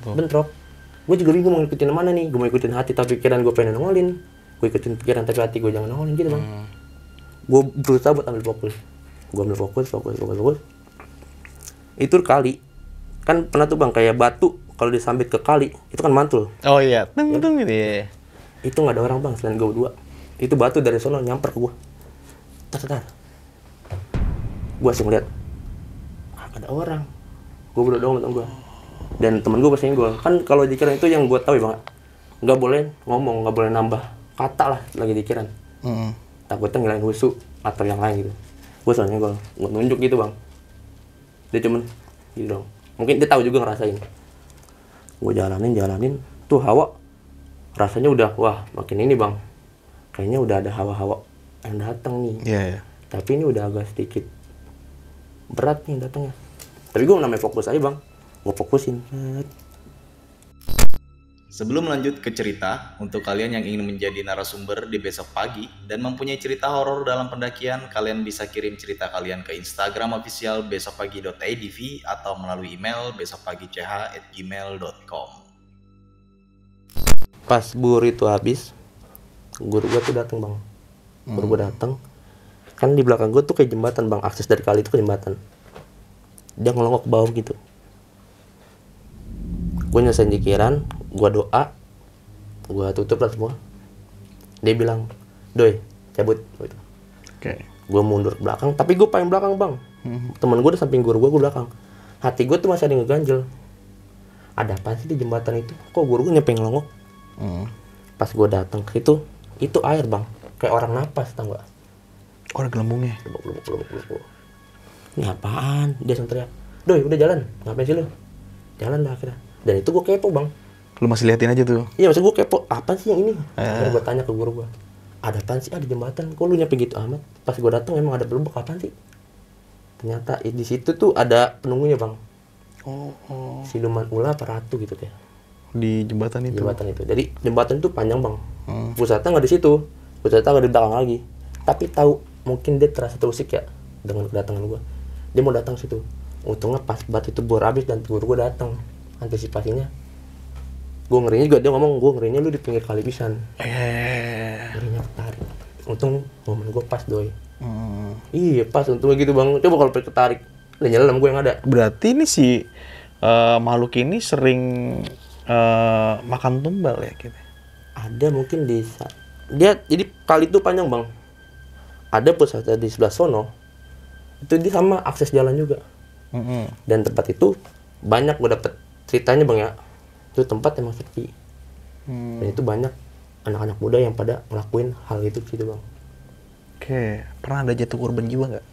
Gue juga bingung mau ngikutin mana nih. Gue mau ikutin hati tapi pikiran gue pengen nongolin. Gue ikutin pikiran tapi hati gue jangan nongolin gitu bang. Gue berusaha buat ambil fokus. Gue ambil fokus. Itu kali. Kan pernah tuh bang kayak batu kalau disambit ke kali itu kan mantul. Oh iya, tung gitu ya. Itu nggak ada orang bang selain gue berdua. Itu batu dari sono nyamper ke gue. Tar. Gue langsung lihat, ada orang. Gue berdua doang sama gue. Dan temen gue bersenggol. Kan kalau dikiran itu yang gue tahu ya bang, nggak boleh ngomong, nggak boleh nambah kata lah lagi dikiran. Takutnya ngilangin husu atau yang lain gitu. Gue soalnya gue nunjuk gitu bang. Dia cuman gitu dong. Mungkin dia tahu juga ngerasain. Gue jalanin. Tuh hawa rasanya udah wah makin ini bang. Kayaknya udah ada hawa-hawa yang datang nih. Iya. Tapi ini udah agak sedikit berat nih datangnya. Tapi gue namanya fokus aja bang. Gue fokusin. Sebelum lanjut ke cerita, untuk kalian yang ingin menjadi narasumber di besok pagi dan mempunyai cerita horor dalam pendakian, kalian bisa kirim cerita kalian ke Instagram official besokpagi.idv atau melalui email besokpagi.ch@gmail.com. Pas buhur itu habis, guru gue tuh datang bang. Guru gue datang. Kan di belakang gue tuh kayak jembatan bang. Akses dari kali itu ke jembatan. Dia ngelongok ke bawah gitu. Gue nyelesain jikiran, gue doa, gue tutup lah semua. Dia bilang, "Doi, cabut." Gitu. Oke. Gue mundur ke belakang, tapi gue paling belakang bang. Temen gue di samping guru gue belakang. Hati gue tuh masih ada yang ngeganjel. Ada apa sih di jembatan itu? Kok guru gue nyampe ngelongok? Pas gue datang ke situ, itu air bang, kayak orang napas tau gak? Oh, ada gelembungnya. Lubuk. Ini apaan? Dia langsung teriak, "Doi, udah jalan, ngapain sih lu?" Jalan dah akhirnya. Dan itu gue kepo bang. Lu masih liatin aja tuh. Iya maksud gue kepo, apa sih yang ini? Akhirnya gue tanya ke guru gue, ada apaan sih? Ada jembatan, kok lu nyampe gitu amat? Pas gue datang emang ada lubuk, apaan sih? Ternyata di situ tuh ada penunggunya bang. Siluman ular apa ratu gitu kayak. Di jembatan itu. Jembatan itu. Jadi jembatan itu panjang bang. Pusatnya nggak di situ, pusatnya nggak di belakang lagi. Tapi tahu mungkin dia terasa terusik ya dengan kedatangan gue. Dia mau datang situ. Untungnya pas batu itu bor habis dan guru gue datang. Antisipasinya, gue ngerinya juga dia ngomong, gue ngerinya lu di pinggir kali pisan. Ngerinya ketarik. Untung momen gue pas doi. Iya pas untungnya gitu bang. Coba kalau ketarik, udah nyelam gue yang ada. Berarti ini si makhluk ini sering makan tumbal ya gitu. Ada mungkin dia jadi kali itu panjang bang. Ada pusatnya di sebelah sono. Itu dia sama akses jalan juga. Dan tempat itu banyak gue dapet ceritanya bang ya. Itu tempat emang sepi. Dan itu banyak anak-anak muda yang pada ngelakuin hal itu gitu bang. Oke, pernah ada jatuh korban jiwa nggak?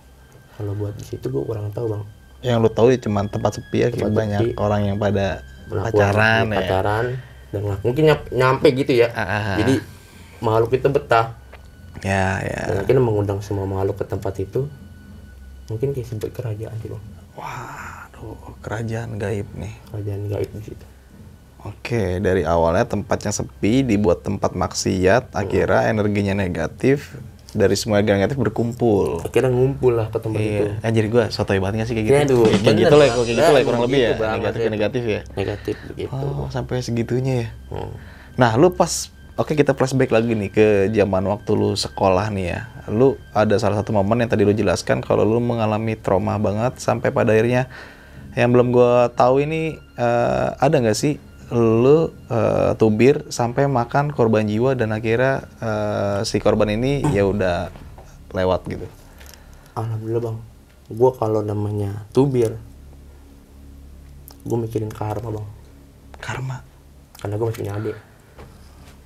Kalau buat di situ gue kurang tahu bang. Yang lu tahu ya cuma tempat sepi ya, kayak banyak orang yang pada pacaran ya. Pacaran dan mungkin nyampe gitu ya. Jadi makhluk itu betah. Ya. Dan akhirnya mengundang semua makhluk ke tempat itu. Mungkin kayak sebut kerajaan sih bang. Waduh, kerajaan gaib nih. Kerajaan gaib di situ. Oke, dari awalnya tempatnya sepi, dibuat tempat maksiat, akhirnya energinya negatif, dari semua energi negatif berkumpul. Akhirnya ngumpul lah ke tempat itu. Jadi gue sotoy banget gak sih kayak gitu? Ya, aduh, kayak gitu lah, kurang lebih ya, bang, negatif ke negatif ya. Negatif begitu. Oh, sampai segitunya ya. Nah, lu pas kita flashback lagi nih ke zaman waktu lu sekolah nih ya. Lu ada salah satu momen yang tadi lu jelaskan kalau lu mengalami trauma banget sampai pada akhirnya yang belum gua tahu ini ada nggak sih lu tubir sampai makan korban jiwa dan akhirnya si korban ini ya udah lewat gitu. Alhamdulillah bang. Gua kalau namanya tubir, gua mikirin karma bang. Karma? Karena gua masih punya adik.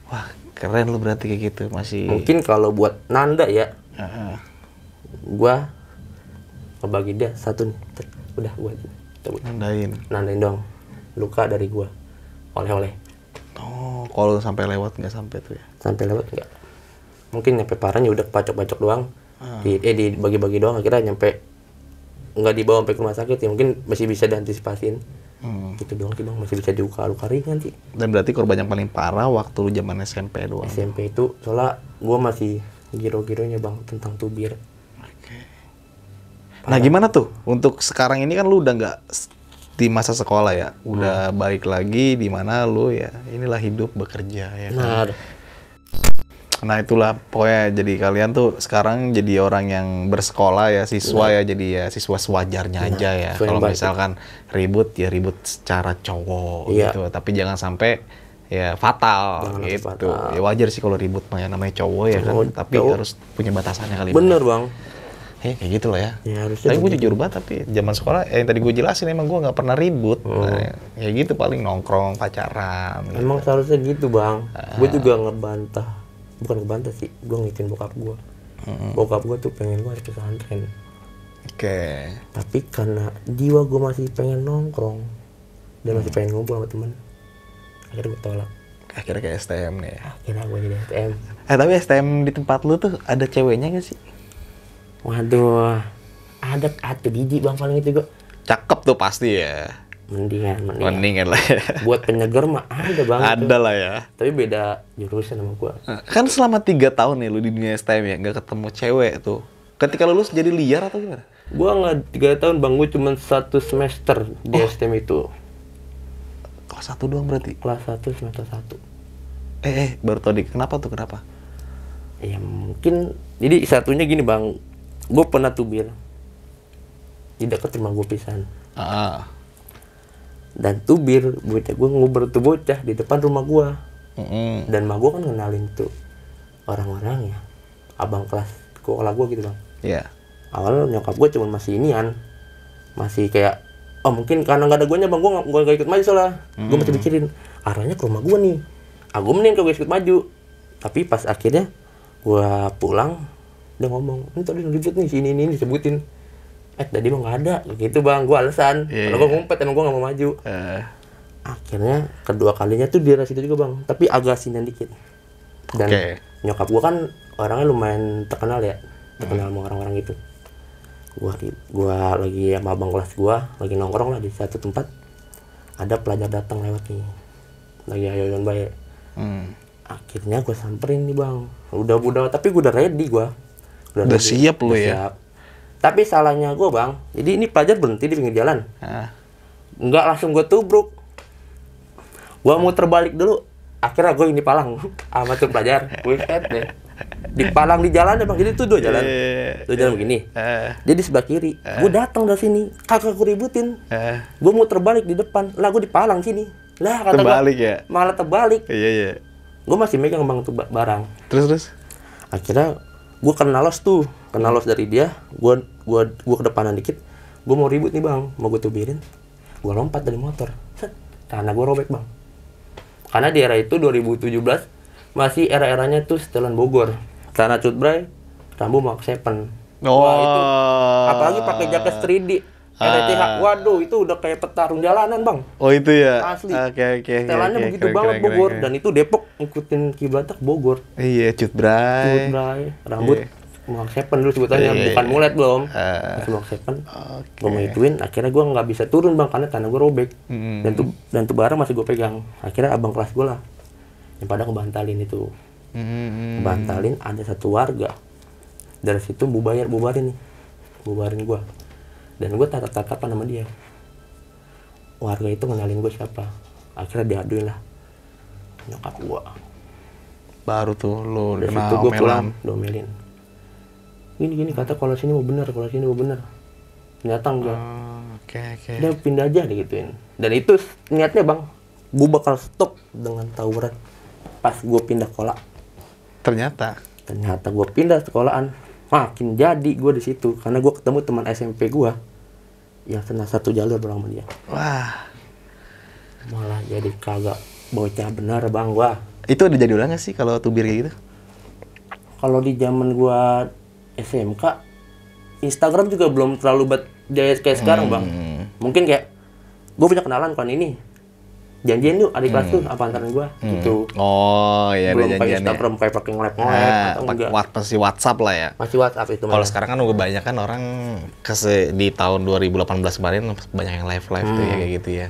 Wah, keren lu berarti kayak gitu, masih. Mungkin kalau buat nanda ya, gua ngebagi dia satu nih, udah gua cabut. Nandain dong, luka dari gua, oleh-oleh. Oh, kalau sampai lewat nggak sampai tuh ya? Sampai lewat nggak? Mungkin nyampe parahnya udah bacok-bacok doang, dibagi-bagi doang, akhirnya nyampe nggak dibawa sampai ke rumah sakit ya, mungkin masih bisa diantisipasin. Gitu doang sih bang, masih bisa luka ring nanti. Dan berarti korban yang paling parah waktu lu zaman SMP doang? SMP itu, soalnya gue masih giro-gironya bang tentang tubir. Oke. Nah gimana tuh, untuk sekarang ini kan lu udah nggak di masa sekolah ya, udah balik lagi di mana lu ya inilah hidup bekerja ya kan? Nah itulah pokoknya, jadi kalian tuh sekarang jadi orang yang bersekolah ya, siswa ya, jadi ya siswa sewajarnya aja ya. Kalau misalkan ribut ya ribut secara cowok gitu, tapi jangan sampai ya fatal gitu. Ya wajar sih kalau ribut, namanya cowok ya kan, tapi harus punya batasannya kali. Bener bang. Kayak gitu lah ya. Tapi gue jujur banget, tapi zaman sekolah yang tadi gue jelasin emang gue nggak pernah ribut. Nah, ya gitu paling nongkrong, pacaran. Emang seharusnya gitu bang. Gue juga bukan ngebantah sih, gue ngikutin bokap gue. Bokap gue tuh pengen gue harus pesantren. Oke. Tapi karena jiwa gue masih pengen nongkrong dan masih pengen ngumpul sama temen, akhirnya gue tolak. Akhirnya ke STM nih ya. Akhirnya gue jadi STM. Tapi STM di tempat lu tuh ada ceweknya gak sih? Waduh, ada biji bang paling itu gue. Cakep tuh pasti ya. Mendingan lah ya. Buat penyegar mah ada bang. Ada lah ya. Tapi beda jurusan sama gua. Kan selama 3 tahun nih lu di dunia STM ya, nggak ketemu cewek tuh. Ketika lulus jadi liar atau gimana? Gua nggak 3 tahun bang, gua cuma 1 semester di STM itu. Kelas 1 doang berarti? Kelas 1 semester 1. Baru tau kenapa tuh, kenapa? Ya mungkin, jadi satunya gini bang, gua pernah tubir di dekat rumah gua pisan. Dan tubir bocah gue nguber tuh bocah di depan rumah gue. Dan mak gue kan ngenalin tuh orang-orangnya, abang kelas sekolah gue gitu bang. Iya. Awalnya nyokap gue cuma masih inian, masih kayak mungkin karena nggak ada guanya bang, gue nggak ikut maju soalnya. Gue masih mikirin arahnya ke rumah gue nih. Gue mending kalau gue ikut maju, Tapi pas akhirnya gua pulang, dia ngomong, ini tadi ribut nih, sini ini disebutin. Tadi mah nggak ada, gitu bang. Gua alasan, kalau gua ngumpet emang gua nggak mau maju. Akhirnya kedua kalinya tuh di daerah situ juga bang, tapi agak sini dikit. Dan nyokap gua kan orangnya lumayan terkenal ya, terkenal sama orang-orang gitu. Gua lagi sama abang kelas gua, lagi nongkrong lah di satu tempat. Ada pelajar datang lewat nih, lagi ayo-ayoan baik. Akhirnya gue samperin nih bang, udah tapi gue udah ready, gue udah siap lo ya. Tapi salahnya gue bang, jadi ini pelajar berhenti di pinggir jalan, nggak langsung gue tubruk, gue mau terbalik dulu. Akhirnya gue ini palang sama tuh pelajar, gue deh dipalang di jalan ya bang. Jadi tuh dua jalan begini, jadi sebelah kiri. Gue datang dari sini, kagak gue ributin, gue mau terbalik di depan, lah gue dipalang sini, lah kata terbalik gua, ya, malah terbalik. Iya. Gue masih megang bang tuh barang. Terus akhirnya gue kena los dari dia. Gue ke depanan dikit, gue mau ribut nih bang, mau gue tubirin. Gue lompat dari motor, karena gue robek bang. Karena di era itu 2017 masih era-eranya tuh setelan Bogor, karena Cutbray, Rambo Mark 7. Wah itu apalagi pakai jaket 3D RTH, waduh itu udah kayak petarung jalanan bang. Oh itu ya. Asli. Oke. Setelannya begitu banget Bogor. Dan itu Depok ngikutin kiblatnya Bogor. Iya, Cutbray. Rambut Mark 7 dulu sebutannya, bukan mulet belum. Mark 7. Gue mau ituin, akhirnya gue nggak bisa turun bang karena tanah gue robek. Dan tuh barang masih gue pegang. Akhirnya abang kelas gue lah yang pada ngebantalin itu. Ngebantalin, ada satu warga. Dari situ bubarin gue. Dan gue tatap-tatapan sama dia. Warga itu kenalin gue siapa. Akhirnya diaduin lah nyokap gue. Baru tuh lo dari situ gue pulang domelin. Gini kata kalau sini mau bener. Ternyata enggak. Udah pindah aja digituin. Dan itu niatnya bang, gue bakal stop dengan tawuran pas gue pindah sekolah. Ternyata gue pindah sekolahan, makin jadi gue di situ karena gue ketemu teman SMP gue yang kena satu jalur bareng sama dia. Wah, malah jadi kagak bocah bener bang gua. Itu ada jadwalnya nggak sih kalau tubir kayak gitu? Kalau di zaman gua SMK, Instagram juga belum terlalu kayak sekarang bang. Mungkin kayak gue punya kenalan kan ini, janjian yuk adik kelas tuh apa antaran gua gitu. Oh iya, belum kayak Instagram kayak pakai nge-lap atau enggak. Masih WhatsApp lah ya. Masih WhatsApp itu. Kalau sekarang kan udah banyak kan orang di tahun 2018 kemarin banyak yang live tuh ya kayak gitu ya.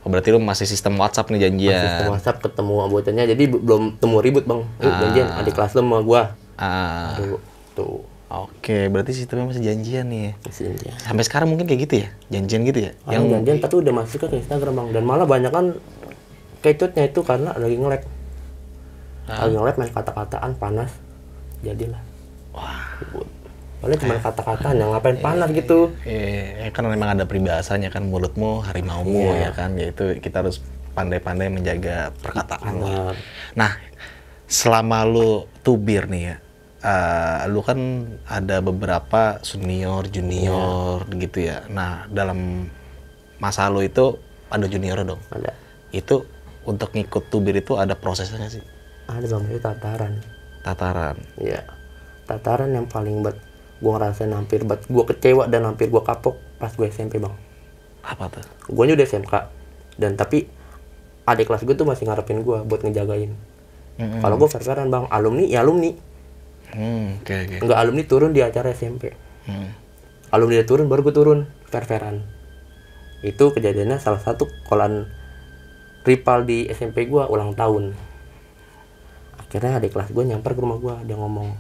Oh, berarti lu masih sistem WhatsApp nih janjian. Masih sistem WhatsApp ketemu bocahnya, jadi belum temu ribut bang. Janjian adik kelas lu sama gua. Tuh. Oke, berarti sistemnya masih janjian nih. Masih janjian. Sampai sekarang mungkin kayak gitu ya, janjian gitu ya. Yang janjian tapi udah masuk ke Instagram bang, dan malah banyak kan kecutnya itu karena lagi nge-lag. Lagi nge-lag main kata-kataan panas, jadilah. Wah. Padahal cuma kata-kataan yang ngapain panas gitu. Kan memang ada peribahasanya kan, mulutmu harimaumu ya kan, yaitu kita harus pandai-pandai menjaga perkataan. Nah, selama lu tubir nih ya, lu kan ada beberapa senior, junior gitu ya. Nah, dalam masa lu itu ada junior dong? Ada. Itu untuk ngikut tubir itu ada prosesnya nggak sih? Ada bang, itu tataran. Iya, tataran yang paling gue ngerasain hampir gue kecewa dan hampir gue kapok pas gue SMP bang. Apa tuh? Gue udah SMK, dan tapi adik kelas gue tuh masih ngarepin gue buat ngejagain. Kalau gue fair-fairan bang, alumni ya alumni. Okay. Enggak alumni turun di acara SMP. Alumni dia turun baru gue turun fair-fairan. Itu kejadiannya salah satu kolan rival di SMP gue ulang tahun. Akhirnya adik kelas gue nyamper ke rumah gue, dia ngomong,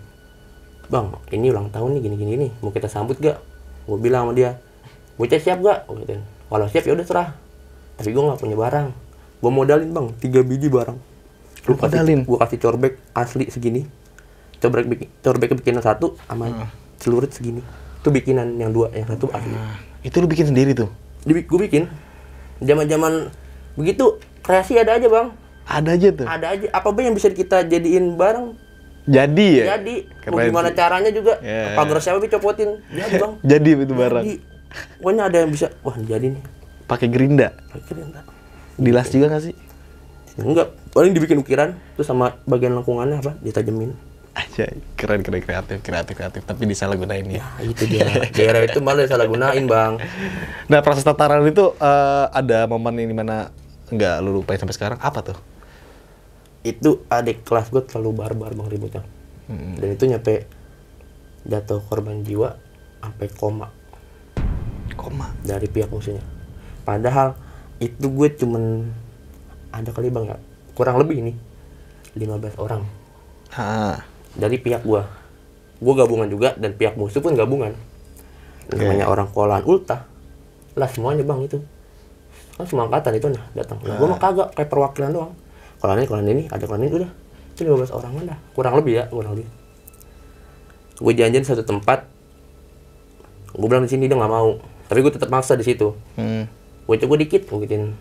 bang ini ulang tahun nih gini nih, mau kita sambut gak? Gue bilang sama dia, bocah siap gak? Kalau siap ya udah serah, tapi gue nggak punya barang. Gue modalin bang 3 biji barang. Gue kasih corebag asli segini, corebag bikinan 1 sama celurit segini. Itu bikinan yang 2, yang 1 asli. Itu lu bikin sendiri tuh? Gue bikin. Zaman begitu kreasi ada aja bang. Ada aja tuh? Ada aja. Apa yang bisa kita jadiin barang? Jadi ya? Jadi. Mau gimana caranya juga. Pagar siapa copotin. Jadi bang. Jadi itu barang? Jadi. Pokoknya ada yang bisa. Wah jadi nih. Pakai gerinda? Pakai gerinda. Dilas juga nggak sih? Enggak, paling dibikin ukiran terus sama bagian lengkungannya apa ditajemin. Aja keren kreatif tapi disalahgunain ya. Nah, itu dia. Daerah itu malah disalahgunain, Bang. Nah, proses tataran itu ada momen ini mana nggak lu lupain sampai sekarang, apa tuh? Itu adik kelas gue terlalu barbar, Bang, ributnya. Dan itu nyampe jatuh korban jiwa sampai koma dari pihak musuhnya. Padahal itu gue cuman ada kali, Bang, ya, kurang lebih nih 15 orang dari pihak gue gabungan juga, dan pihak musuh pun gabungan. Namanya orang Kolan Ulta lah semuanya, Bang, itu kan semua angkatan itu datang. Nah, gue mah kagak, kayak perwakilan doang. Kolan ini ada kolan ini, udah itu 15 orang dah, kurang lebih. Gue janjian satu tempat, gue bilang di sini, dia nggak mau, tapi gue tetap maksa di situ. Gue coba dikit mungkin,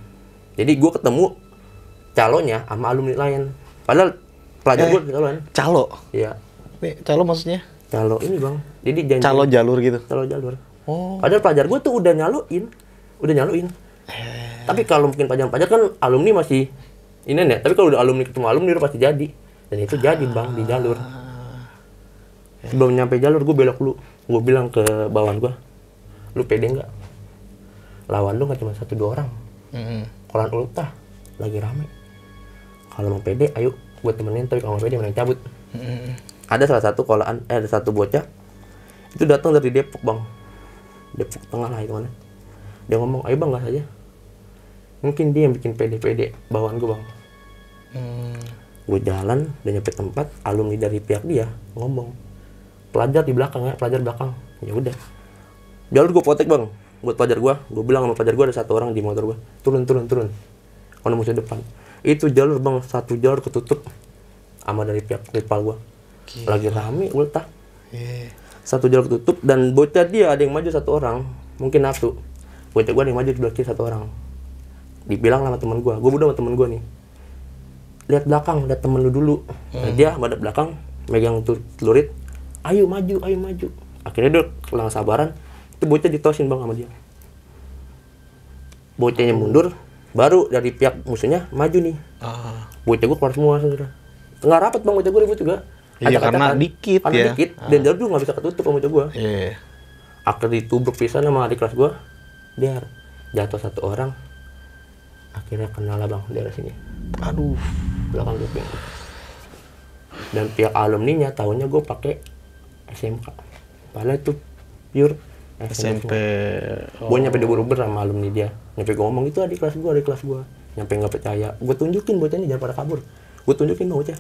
jadi gue ketemu calonya sama alumni lain, padahal pelajar gue calon. Calo? Iya. Nih, calo maksudnya? Calo ini, Bang, jadi janji Calo jalur gitu? Calo jalur. Oh. Padahal pelajar gue tuh udah nyaluin. Tapi kalau mungkin pelajar kan alumni masih ini nih, tapi kalau udah alumni ketemu alumni udah pasti jadi. Dan itu jadi, Bang, di jalur. Sebelum nyampe jalur gue belok dulu. Gue bilang ke bawahan gue, lu pede nggak? Lawan lu nggak cuma 1-2 orang. Kolan Ulta lagi rame. Kalau mau pede, ayo gue temenin. Tapi kalau mau pede, mending cabut. Ada salah satu ada satu bocah itu datang dari Depok, Bang. Depok Tengah lah itu mana. Dia ngomong, ayo, Bang, gas aja. Mungkin dia yang bikin pede bawahan gue, Bang. Gue jalan dan nyampe tempat, alumni dari pihak dia ngomong, pelajar di belakang ya, pelajar belakang. Ya udah, jalur gue potek, Bang, buat pelajar gue bilang sama pelajar gue, ada satu orang di motor gue, turun kalau musuh depan. Itu jalur, Bang, satu jalur ketutup sama dari pihak rival gue. Lagi rame ultah. Satu jalur ketutup, dan bocah dia ada yang maju satu orang, mungkin nafsu. Bocah gue ada yang maju di belakang kiri satu orang. Dibilang sama teman gue udah sama teman gue nih, lihat belakang, lihat temen lu dulu. Nah, dia pada belakang megang celurit, ayo maju. Akhirnya dia kehilangan sabaran, itu bocah ditosin, Bang, sama dia. Bocahnya mundur, baru dari pihak musuhnya maju nih. Bocah gue keluar semua, saudara. Nggak rapat, Bang, bocah gue ribut juga. Iya, karena dikit ya. Dan jalur juga nggak bisa ketutup sama bocah gue. Akhirnya ditubruk pisan sama adik kelas gue, dia jatuh satu orang. Akhirnya kenal lah, Bang, daerah sini. Aduh, Belakang kuping. Dan pihak alumninya tahunya gue pakai SMK. Padahal itu pure SMP. Gue nyampe diuber sama alumni dia. Nyampe gue ngomong, itu adik kelas gue. Nyampe nggak percaya. Gue tunjukin bocahnya, jangan pada kabur. Gue tunjukin, Bang, bocah.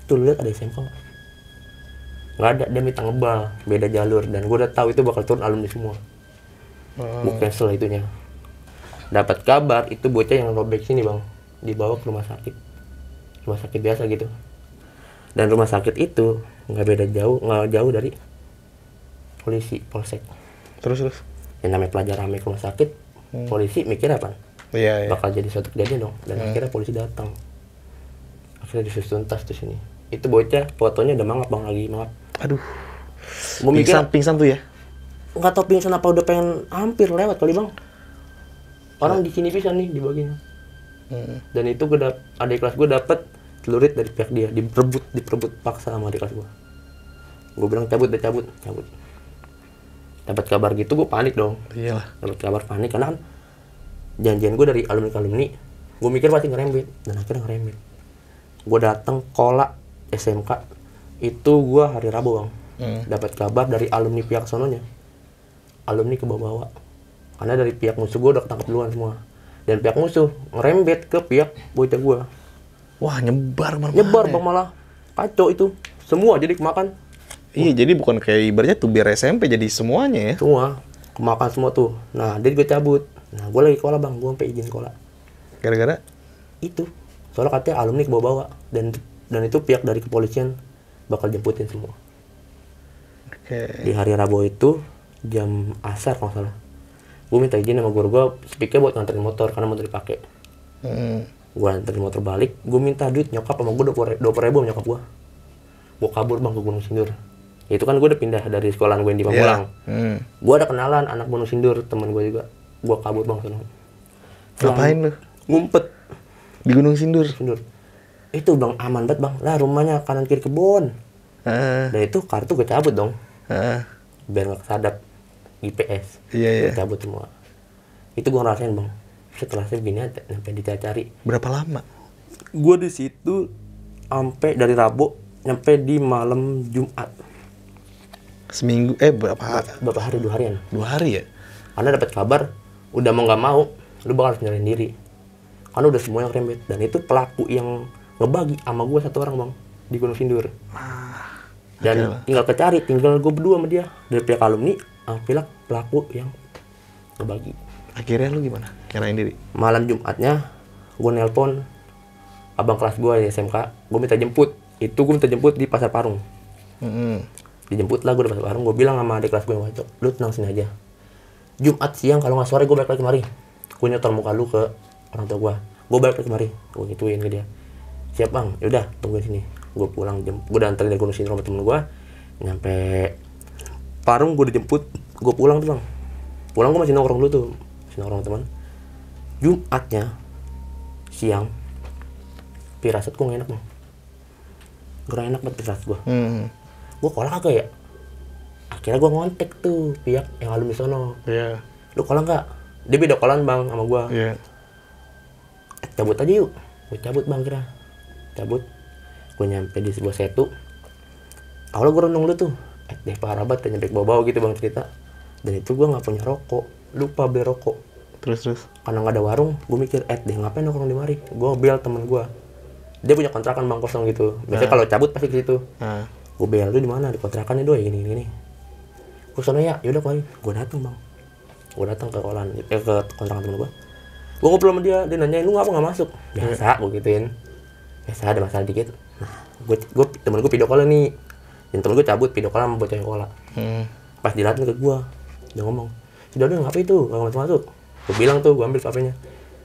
Tuh, lihat ada SMK nggak? Nggak ada, dia minta ngebal, beda jalur. Dan gue udah tahu itu bakal turun alumni semua. Gue cancel itunya. Dapat kabar itu bocah yang robek sini, Bang, dibawa ke rumah sakit biasa gitu. Dan rumah sakit itu nggak jauh dari polsek. Terus Yang namanya pelajar rame ke rumah sakit, polisi mikir apa? Iya. Bakal jadi suatu kejadian dong. Dan akhirnya polisi datang. Akhirnya disusut tuntas di sini. Itu bocah fotonya udah mangap, Bang, lagi mangap. Aduh. Gua mikir Pingsan tuh ya? nggak tahu pingsan apa udah pengen hampir lewat kali, Bang. Orang di sini bisa nih di bagian. Dan itu adik kelas gue dapet celurit dari pihak dia, diperebut paksa sama adik kelas gue. Gue bilang cabut. Dapat kabar gitu gue panik dong. Iyalah. Dapat kabar panik karena kan janjian gue dari alumni. Gue mikir pasti ngerembet, dan akhirnya ngerembet. Gue datang kolak SMK itu gue hari Rabu, Bang. Dapat kabar dari alumni pihak sononya. Alumni ke bawah. Karena dari pihak musuh gue udah ketangkep duluan semua. Dan pihak musuh ngerembet ke pihak bocah gue. Wah, nyebar Bang, malah. Kacau itu. Semua jadi kemakan. Iya, jadi bukan kayak ibaratnya tuh biar SMP, jadi semuanya ya? Semua. Kemakan semua tuh. Nah, dia gue cabut. Nah, gue lagi kola, Bang. Gue sampai izin kola. Gara-gara? Itu. Soalnya katanya alumni ke bawah. Dan itu pihak dari kepolisian bakal jemputin semua. Di hari Rabu itu, jam asar kalau salah. Gue minta izin sama guru gue, speaker buat nganterin motor karena motor dipakai. Gue nganterin motor balik, gue minta duit nyokap sama gue 20 ribu sama nyokap gue. Gue kabur, Bang, ke Gunung Sindur. Ya, itu kan gue udah pindah dari sekolahan gue yang di Pamulang. Gue ada kenalan anak Gunung Sindur, temen gue juga. Gue kabur, Bang, sana. Ngapain lu? Ngumpet. Di Gunung Sindur. Itu bang aman banget bang, lah rumahnya kanan kiri kebun. Ah, Dan itu kartu gue cabut dong, ah, biar nggak kesadap GPS. iya. Gue cabut semua. Itu gue ngerasain bang, setelahnya begini aja sampai dicari. Berapa lama? Gue di situ sampai dari Rabu sampai di malam Jumat. Seminggu, Berapa hari, 2 harian. 2 hari ya? Karena dapat kabar udah mau nggak mau lu bakal harus nyerahin diri, karena udah semuanya kerembet. Dan itu pelaku yang ngebagi sama gue 1 orang bang di Gunung Sindur. Dan tinggal kecari, tinggal gue berdua sama dia dari pihak alumni sama pihak pelaku yang ngebagi. Akhirnya lu gimana? Nyerahin diri? Malam Jumatnya gue nelpon abang kelas gue di SMK, gue minta jemput. Itu gue minta jemput di Pasar Parung. Dijemput lah gue di Pasar Parung. Gue bilang sama adik kelas gue yang waktu itu, lu tenang sini aja, Jumat siang kalau nggak sore gue balik lagi kemari. Gue nyetor muka lu ke orang tua gue balik lagi kemari. Gue gituin ke dia. Siap bang, yaudah tungguin sini. Gue pulang, gue udah anterin dari Gunung Sindur sama temen gue. Nyampe Parung gue dijemput, gue pulang tuh bang. Pulang gue masih nongkrong dulu tuh, masih nongkrong teman. Jumatnya siang, firasat gue gak enak bang. Gak enak banget firasat gue. Gue kolak kagak ya? Akhirnya gue ngontek tuh pihak yang alumni sono. Iya. Lu kolak nggak? Dia beda kolan bang sama gue. Iya. Cabut aja yuk. Gue cabut bang kira. Cabut. Gue nyampe di sebuah setu. Awalnya gue renung dulu tuh. Deh parah banget, nyampe ke bawah gitu bang cerita. Dan itu gue nggak punya rokok. Lupa beli rokok. Terus. Karena nggak ada warung, gue mikir, deh ngapain nongkrong di mari? Gue bel temen gue. Dia punya kontrakan bang kosong gitu. Biasanya kalau cabut pasti ke situ. Gue bel lu di mana? Di kontrakan nih doi gini. Gue sono ya, yaudah koi. Gue datang bang. Gue datang ke kolan, ke kontrakan temen gue. Gue ngobrol sama dia nanyain lu ngapa nggak masuk? Biasa, gue gituin. Biasa ada masalah dikit. Nah, gue temen gue video call nih. Dan temen gue cabut video call sama bocah yang kola. Pas dilatih ke gue, dia ngomong, sudah ngapa itu? Nggak masuk. Gue bilang tuh, gue ambil HP-nya.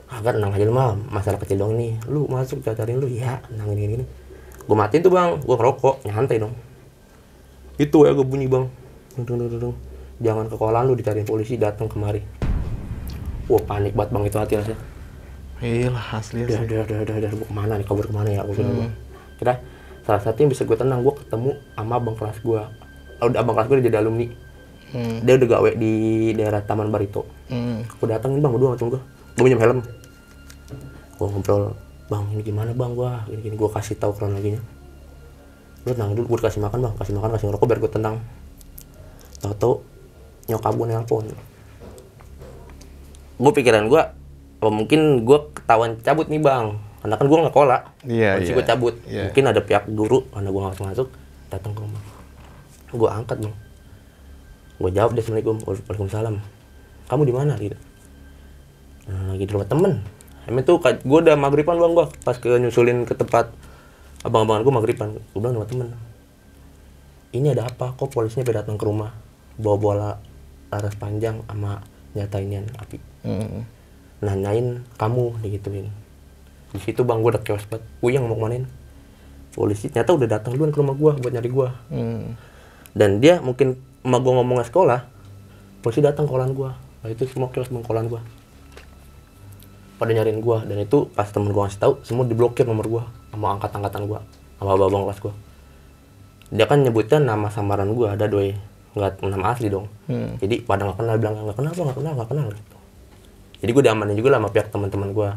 Agak tenang aja lu mah, masalah kecil dong ini. Lu masuk cariin lu, ya tenang gini. Gue matiin tuh bang, gue ngerokok, nyantai dong. Itu ya gue bunyi bang. Dung. Jangan ke kolan lu dicariin polisi datang kemari. Wah panik banget bang itu hati rasanya. Iyalah asli. Udah, gue kemana nih, kabur kemana ya? Gue bilang bang. Kira salah satu yang bisa gue tenang, gue ketemu sama abang kelas gue. Abang kelas gue udah jadi alumni. Dia udah gawe di daerah Taman Barito. Gue datangin bang, berdua macam gue pinjam helm. Gue ngobrol, bang ini gimana bang gini gue kasih tahu kronologinya. Lu tenang dulu, gue kasih makan bang, kasih ngerokok biar gue tenang. Tahu nyokap gue nelpon. Gue pikiran gue, apa mungkin gue ketahuan cabut nih bang, karena kan gue nggak kolak. Iya. Gue cabut. Mungkin ada pihak guru karena gue nggak masuk datang ke rumah. Gue angkat bang. Gue jawab deh, assalamualaikum. Waalaikumsalam. Kamu di mana gitu? Lagi di rumah temen. Emang tuh gue udah maghriban bang, gue pas nyusulin ke tempat abang-abangan gue maghriban. Gue bilang sama temen, ini ada apa? Kok polisinya pada datang ke rumah bawa laras panjang sama nyatainin api. Nanyain kamu digituin. Di situ bang gue udah chaos banget. Yang mau kemanain? Polisi ternyata udah datang duluan ke rumah gue buat nyari gue. Dan dia mungkin emak gue ngomongnya sekolah, polisi datang ke kolan gue. Nah itu semua chaos bang kolan gue. Pada nyariin gue, dan itu pas temen gue ngasih tahu semua diblokir nomor gue sama angkatan gue sama abang kelas gue. Dia kan nyebutnya nama samaran gue ada doi, nggak nama asli dong. Jadi pada nggak kenal, bilang nggak kenal gitu. Jadi gue diamanin juga lah sama pihak teman-teman gue.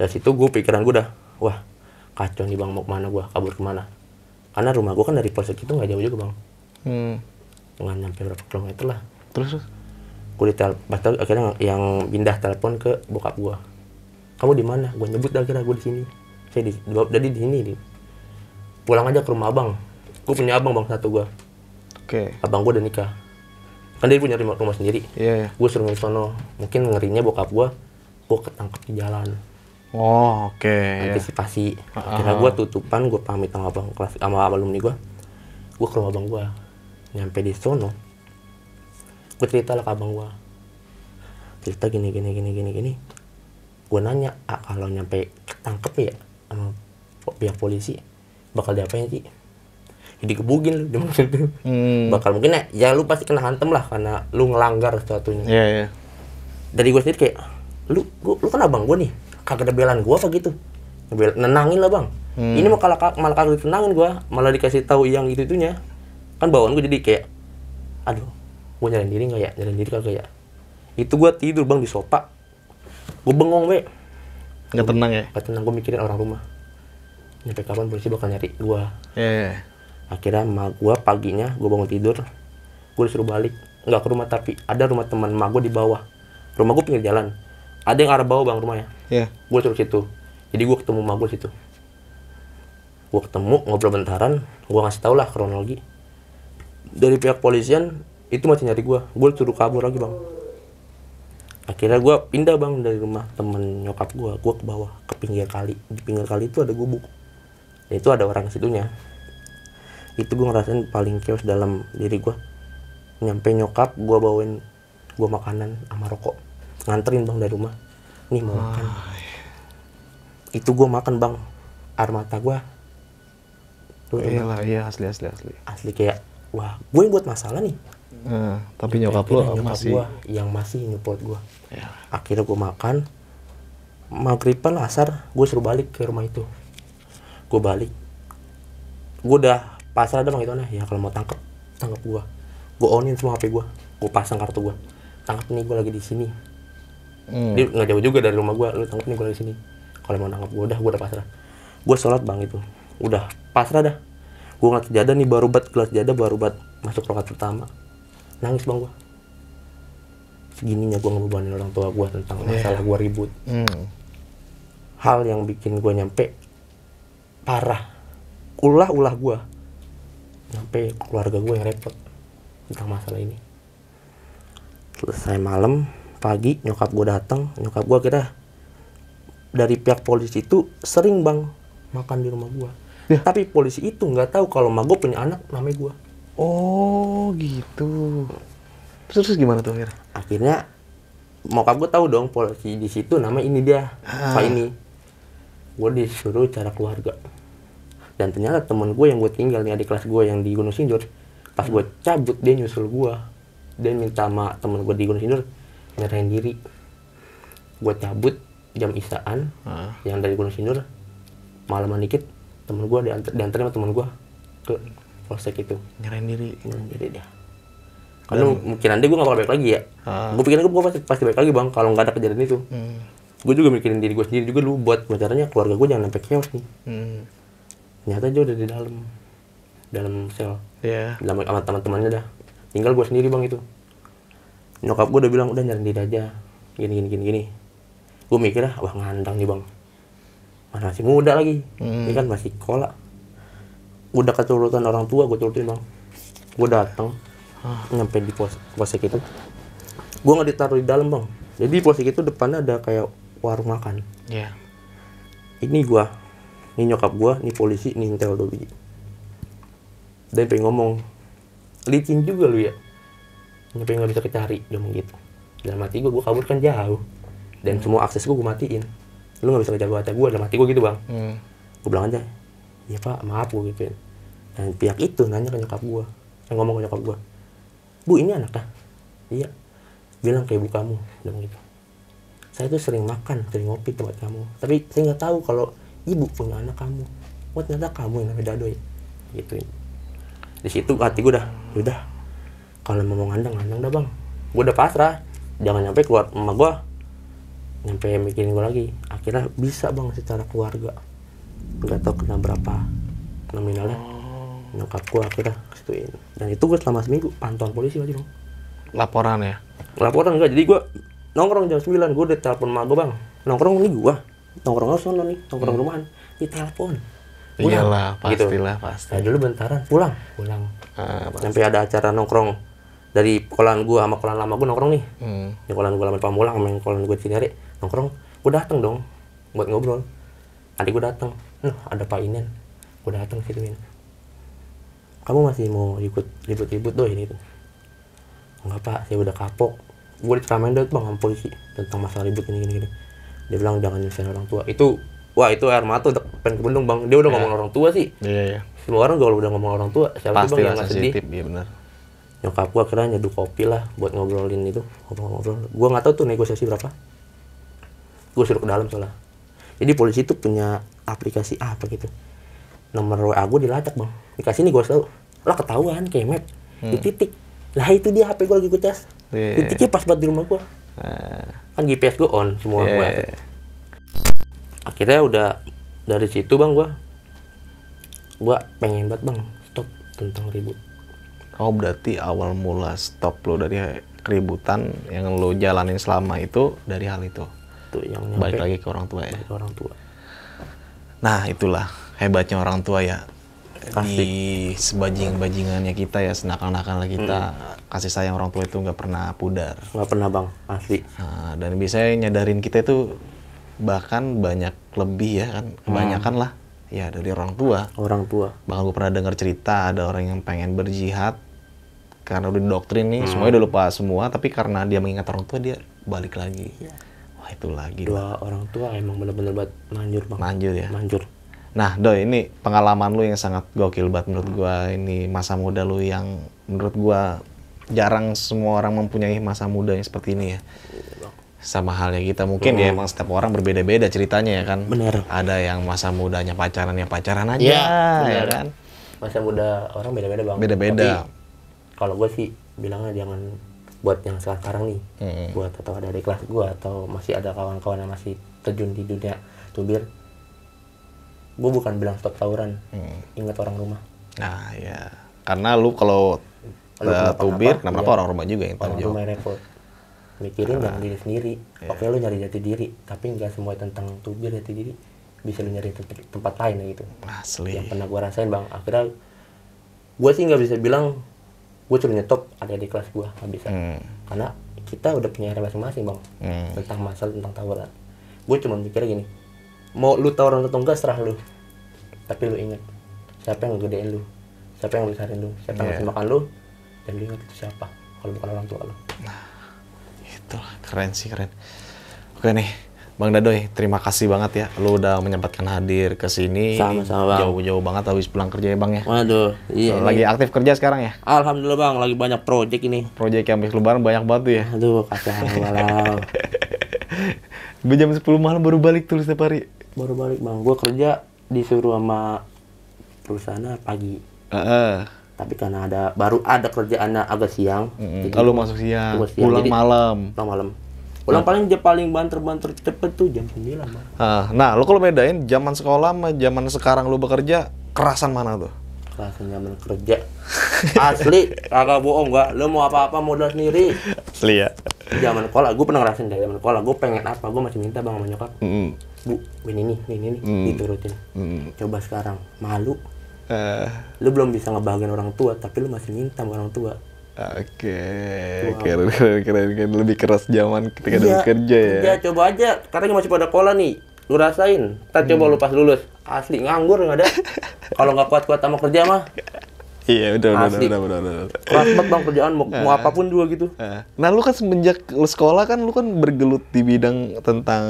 Dari situ gue pikiran gue udah, wah kacau nih bang, mau kemana gue, kabur kemana? Karena rumah gue kan dari polsek itu nggak jauh juga bang. Nggak nyampe berapa kilometer lah. Terus? Gue akhirnya yang pindah telepon ke bokap gue. Kamu di mana? Gue nyebut akhirnya gue di sini. Saya di sini. Pulang aja ke rumah abang. Gue punya abang bang satu gue. Oke. Abang gue udah nikah. Kan dia punya rumah sendiri. Iya. Gue suruh ke sono. Mungkin ngerinya bokap gue ketangkep di jalan. Oh, oke. Antisipasi. Akhirnya gue tutupan, gue pamit sama abang kelas sama alumni gue. Gue ke rumah abang gue. Nyampe di sono, gue cerita lah ke abang gue. Cerita gini. Gue nanya, kalau nyampe ketangkep ya sama pihak polisi, bakal diapain sih? Jadi gebugin lu, dia maksud tuh. Bakal mungkin ya lu pasti kena hantem lah karena lu ngelanggar sesuatunya. Iya. Dari gue sendiri kayak, lu kan abang gue nih, kagak ada belaan gua apa gitu. Nenangin lah bang. Ini malah kagak ditenangin gua, malah dikasih tahu yang itunya. Kan bawaan gua jadi kayak, aduh, gua nyalain diri nggak ya, nyalain diri kagak ya. Itu gua tidur bang di sofa, gua bengong be. Nggak tenang ya? Gak tenang, gua mikirin orang rumah. Nyampe kapan polisi bakal nyari gua. Iya. Akhirnya emak gua paginya, gua bangun tidur, gua disuruh balik. Nggak ke rumah tapi ada rumah teman emak gua di bawah. Rumah gua pinggir jalan. Ada yang arah bawah bang rumahnya. Iya. Gua suruh situ. Jadi gua ketemu emak gua situ. Gua ketemu, ngobrol bentaran, gua ngasih tau lah kronologi. Dari pihak polisian itu masih nyari gua suruh kabur lagi bang. Akhirnya gua pindah bang dari rumah temen nyokap gua ke bawah, ke pinggir kali. Di pinggir kali itu ada gubuk. Dan itu ada orang situnya. Itu gua ngerasain paling chaos dalam diri gua. Nyampe nyokap gua bawain gua makanan sama rokok, nganterin bang dari rumah. Nih mau makan. Itu gua makan bang, air mata gua tuh Iyalah, iya asli. asli kayak wah gue yang buat masalah nih. Tapi nyokap lu Akhirnya masih. gua yang masih nyupport gua. Ya. Akhirnya gua makan, maghriban asar gua suruh balik ke rumah itu. Gua balik, gua udah pasrah dah bang itu nah ya, kalau mau tangkap gua onin semua HP gua pasang kartu gua, tangkap nih gua lagi di sini. Dia nggak jauh juga dari rumah gua, lu tangkap nih gua lagi di sini. Kalau mau nangkap gua udah pasrah. Gua sholat bang itu, udah pasrah dah. Gua ngeliat sejadah nih baru bat masuk rakaat pertama, nangis bang gua. Segininya gua ngebebanin orang tua gua tentang masalah gua ribut. Hal yang bikin gua nyampe parah, ulah gua nyampe keluarga gua yang repot tentang masalah ini. Selesai malam, pagi nyokap gua datang. Nyokap gua kira dari pihak polisi itu sering bang makan di rumah gua. Tapi polisi itu nggak tahu kalau emak gua punya anak namanya gua. Oh gitu. Terus gimana tuh akhirnya? Akhirnya nyokap gua tahu dong polisi di situ nama ini dia, Pak ini. Gua disuruh cara keluarga. Dan ternyata temen gue yang gue tinggal nih, adik kelas gue yang di Gunung Sindur, pas gue cabut dia nyusul gue. Dia minta sama temen gue di Gunung Sindur nyerahin diri. Gue cabut jam isaan yang dari Gunung Sindur, malaman dikit temen gue diantarin sama temen gue ke polsek itu. Nyerahin diri. Nyerahin diri dia. Karena mikiran dia gue gak bakal balik lagi ya. Gue pikirin gue pasti balik lagi bang kalau nggak ada kejadian itu. Gue juga mikirin diri gue sendiri juga dulu buat caranya keluarga gue jangan sampai chaos nih. Ternyata dia udah di dalam sel. Iya. Sama teman-temannya dah. Tinggal gue sendiri bang itu. Nyokap gue udah bilang udah nyariin diri aja. Gini. Gue mikir wah ngandang nih bang. Masih muda lagi. Ini kan masih sekolah. Udah keturutan orang tua gue turutin bang. Gue datang nyampe di polsek itu. Gue nggak ditaruh di dalam bang. Jadi polsek itu depannya ada kayak warung makan. Iya. Ini nyokap gua, ini polisi, ini intel 2 biji. Dia pengen ngomong, licin juga lu ya. Nyampe nggak bisa kecari, dia ngomong gitu. Dalam hati gua kabur kan jauh. Dan semua akses gua matiin. Lu nggak bisa kejar data gua, dalam hati gua gitu bang. Gua bilang aja, iya pak, maaf gua gituin. Dan pihak itu nanya ke nyokap gua, yang ngomong ke nyokap gua, bu ini anaknya? Iya. Bilang ke ibu kamu, dia ngomong gitu. Saya tuh sering makan, sering ngopi tempat kamu. Tapi saya nggak tahu kalau ibu punya anak kamu. Wah ternyata kamu yang namanya Dado ya. Gituin. Di situ hati gue udah. Kalau mau ngandang dah bang. Gue udah pasrah. Jangan nyampe keluar emak gue. Nyampe mikirin gue lagi. Akhirnya bisa bang secara keluarga. Gak tau kena berapa nominalnya. Nyokap gue akhirnya kesetuin. Dan itu gue selama seminggu pantauan polisi lagi bang. Laporan ya? Laporan enggak. Jadi gue nongkrong jam 9, gue udah telepon emak gue bang. Nongkrong nih gue. Nongkrong sono nih, nongkrong rumahan, ditelepon. Iyalah, gitu. pastilah, pasti. Nah, dulu bentaran, pulang. Sampai ada acara nongkrong dari kolan gua sama kolan lama gua nongkrong nih. Di kolan gua lama Pamulang sama yang kolan gua Cinere nongkrong. Gua dateng dong buat ngobrol. Adik gua dateng, ada Pak Inen. Gua dateng situin. Kamu masih mau ikut ribut-ribut doi ini? Enggak pak, saya udah kapok. Gua diceramain dong bang sama polisi tentang masalah ribut gini. Dia bilang jangan nyusahin orang tua. Itu air mata udah pengen kebendung bang. Dia udah ngomong orang tua sih. Iya. Semua orang kalau udah ngomong orang tua, siapa sih bang yang nggak sedih? Iya benar. Nyokap gua akhirnya nyeduh kopi lah buat ngobrolin itu, ngobrol. Gua nggak tahu tuh negosiasi berapa. Gua suruh ke dalam soalnya. Jadi polisi tuh punya aplikasi apa gitu, nomor WA gue dilacak bang, dikasih nih gue tahu lah, ketahuan kemet di titik lah, itu dia HP gue lagi gue cas. Titiknya pas banget di rumah gue. Kan GPS gue on semua. Akhirnya udah dari situ bang, gue pengen banget bang stop tentang ribut. Oh berarti awal mula stop lo dari keributan yang lo jalanin selama itu dari hal itu. Tuh yang Balik lagi ke orang tua ya. ke orang tua. Nah itulah hebatnya orang tua ya. Pasti. Di sebajing-bajingannya kita ya, senakal-nakalnya kita, kasih sayang orang tua itu nggak pernah pudar. Nggak pernah bang, asli. Nah, dan biasanya nyadarin kita itu bahkan banyak lebih ya kan, kebanyakan lah ya dari orang tua. Orang tua. Bahkan gue pernah dengar cerita ada orang yang pengen berjihad karena udah didoktrin nih, semuanya udah lupa semua, tapi karena dia mengingat orang tua dia balik lagi. Wah itu lagi. Dua orang tua emang bener-bener buat manjur bang. Manjur ya. Manjur. Nah Doi, ini pengalaman lu yang sangat gokil banget menurut gua. Ini masa muda lu yang menurut gua jarang semua orang mempunyai masa muda yang seperti ini ya. Sama halnya kita mungkin ya, emang setiap orang berbeda-beda ceritanya ya kan. Bener. Ada yang masa mudanya pacaran ya pacaran aja Iya, ya bener. kan. Masa muda orang beda-beda bang. Beda-beda. Tapi kalau gue sih bilangnya jangan buat yang sekarang nih, buat atau ada di kelas gue atau masih ada kawan-kawan yang masih terjun di dunia tubir, gue bukan bilang stop tawuran, ingat orang rumah. Nah ya, karena lu kalau tubir kenapa orang rumah juga yang Orang tanggung jawab. rumah yang repot. Mikirin jangan diri sendiri. Oke lu nyari jati diri, tapi nggak semua tentang tubir jati diri. Bisa lu nyari tempat lain ya gitu. Asli. Yang pernah gue rasain bang, akhirnya gue sih nggak bisa bilang gue cuma nyetop ada di kelas gue, nggak bisa. Karena kita udah punya area masing-masing bang, tentang masalah tentang tawuran. Gue cuma mikirnya gini, mau lu tawuran atau enggak serah lu, tapi lu ingat siapa yang ngegedein lu, siapa yang besarin lu, siapa yang ngasih makan lu, dan lu ingat itu siapa kalau bukan orang tua lu. Itulah keren sih, keren. Oke nih Bang Dadoy, terima kasih banget ya lu udah menyempatkan hadir ke sini. Sama-sama, Bang. Jauh-jauh banget habis pulang kerja ya Bang ya. Waduh, iya. Lagi aktif kerja sekarang ya? Alhamdulillah bang, lagi banyak project ini. Proyek yang habis lebaran banyak banget tuh ya. Aduh, kacau walau. Gue jam 10 malam baru balik tuh setiap hari. Baru balik bang, gue kerja disuruh sama perusahaan pagi. Tapi karena baru ada kerjaannya agak siang. Lalu masuk siang, Gua siang, pulang jadi- malam. Pulang malam. Pulang paling paling banter-banter cepet tuh jam 9 bang. Nah, lu kalau bedain zaman sekolah sama zaman sekarang lu bekerja, kerasan mana tuh? Kerasan zaman kerja. Asli, kagak bohong gua. Lu mau apa-apa modal sendiri. Asli ya. Zaman sekolah, gue pernah ngerasain dari zaman sekolah. Gue pengen apa, gue masih minta bang sama nyokap. Bu, ini diturutin. Coba sekarang, malu. Lu belum bisa ngebahagiain orang tua, tapi lu masih minta sama orang tua. Oke, keren. Lebih keras zaman ketika dulu kerja ya. Iya, coba aja. Karena masih pada sekolah nih. Lu rasain. Ntar coba lu pas lulus. Asli, nganggur nggak ada. Kalau nggak kuat-kuat sama kerja mah. Iya, benar. Keras banget bang kerjaan, mau apapun juga gitu. Nah, lu kan semenjak lu sekolah kan lu kan bergelut di bidang tentang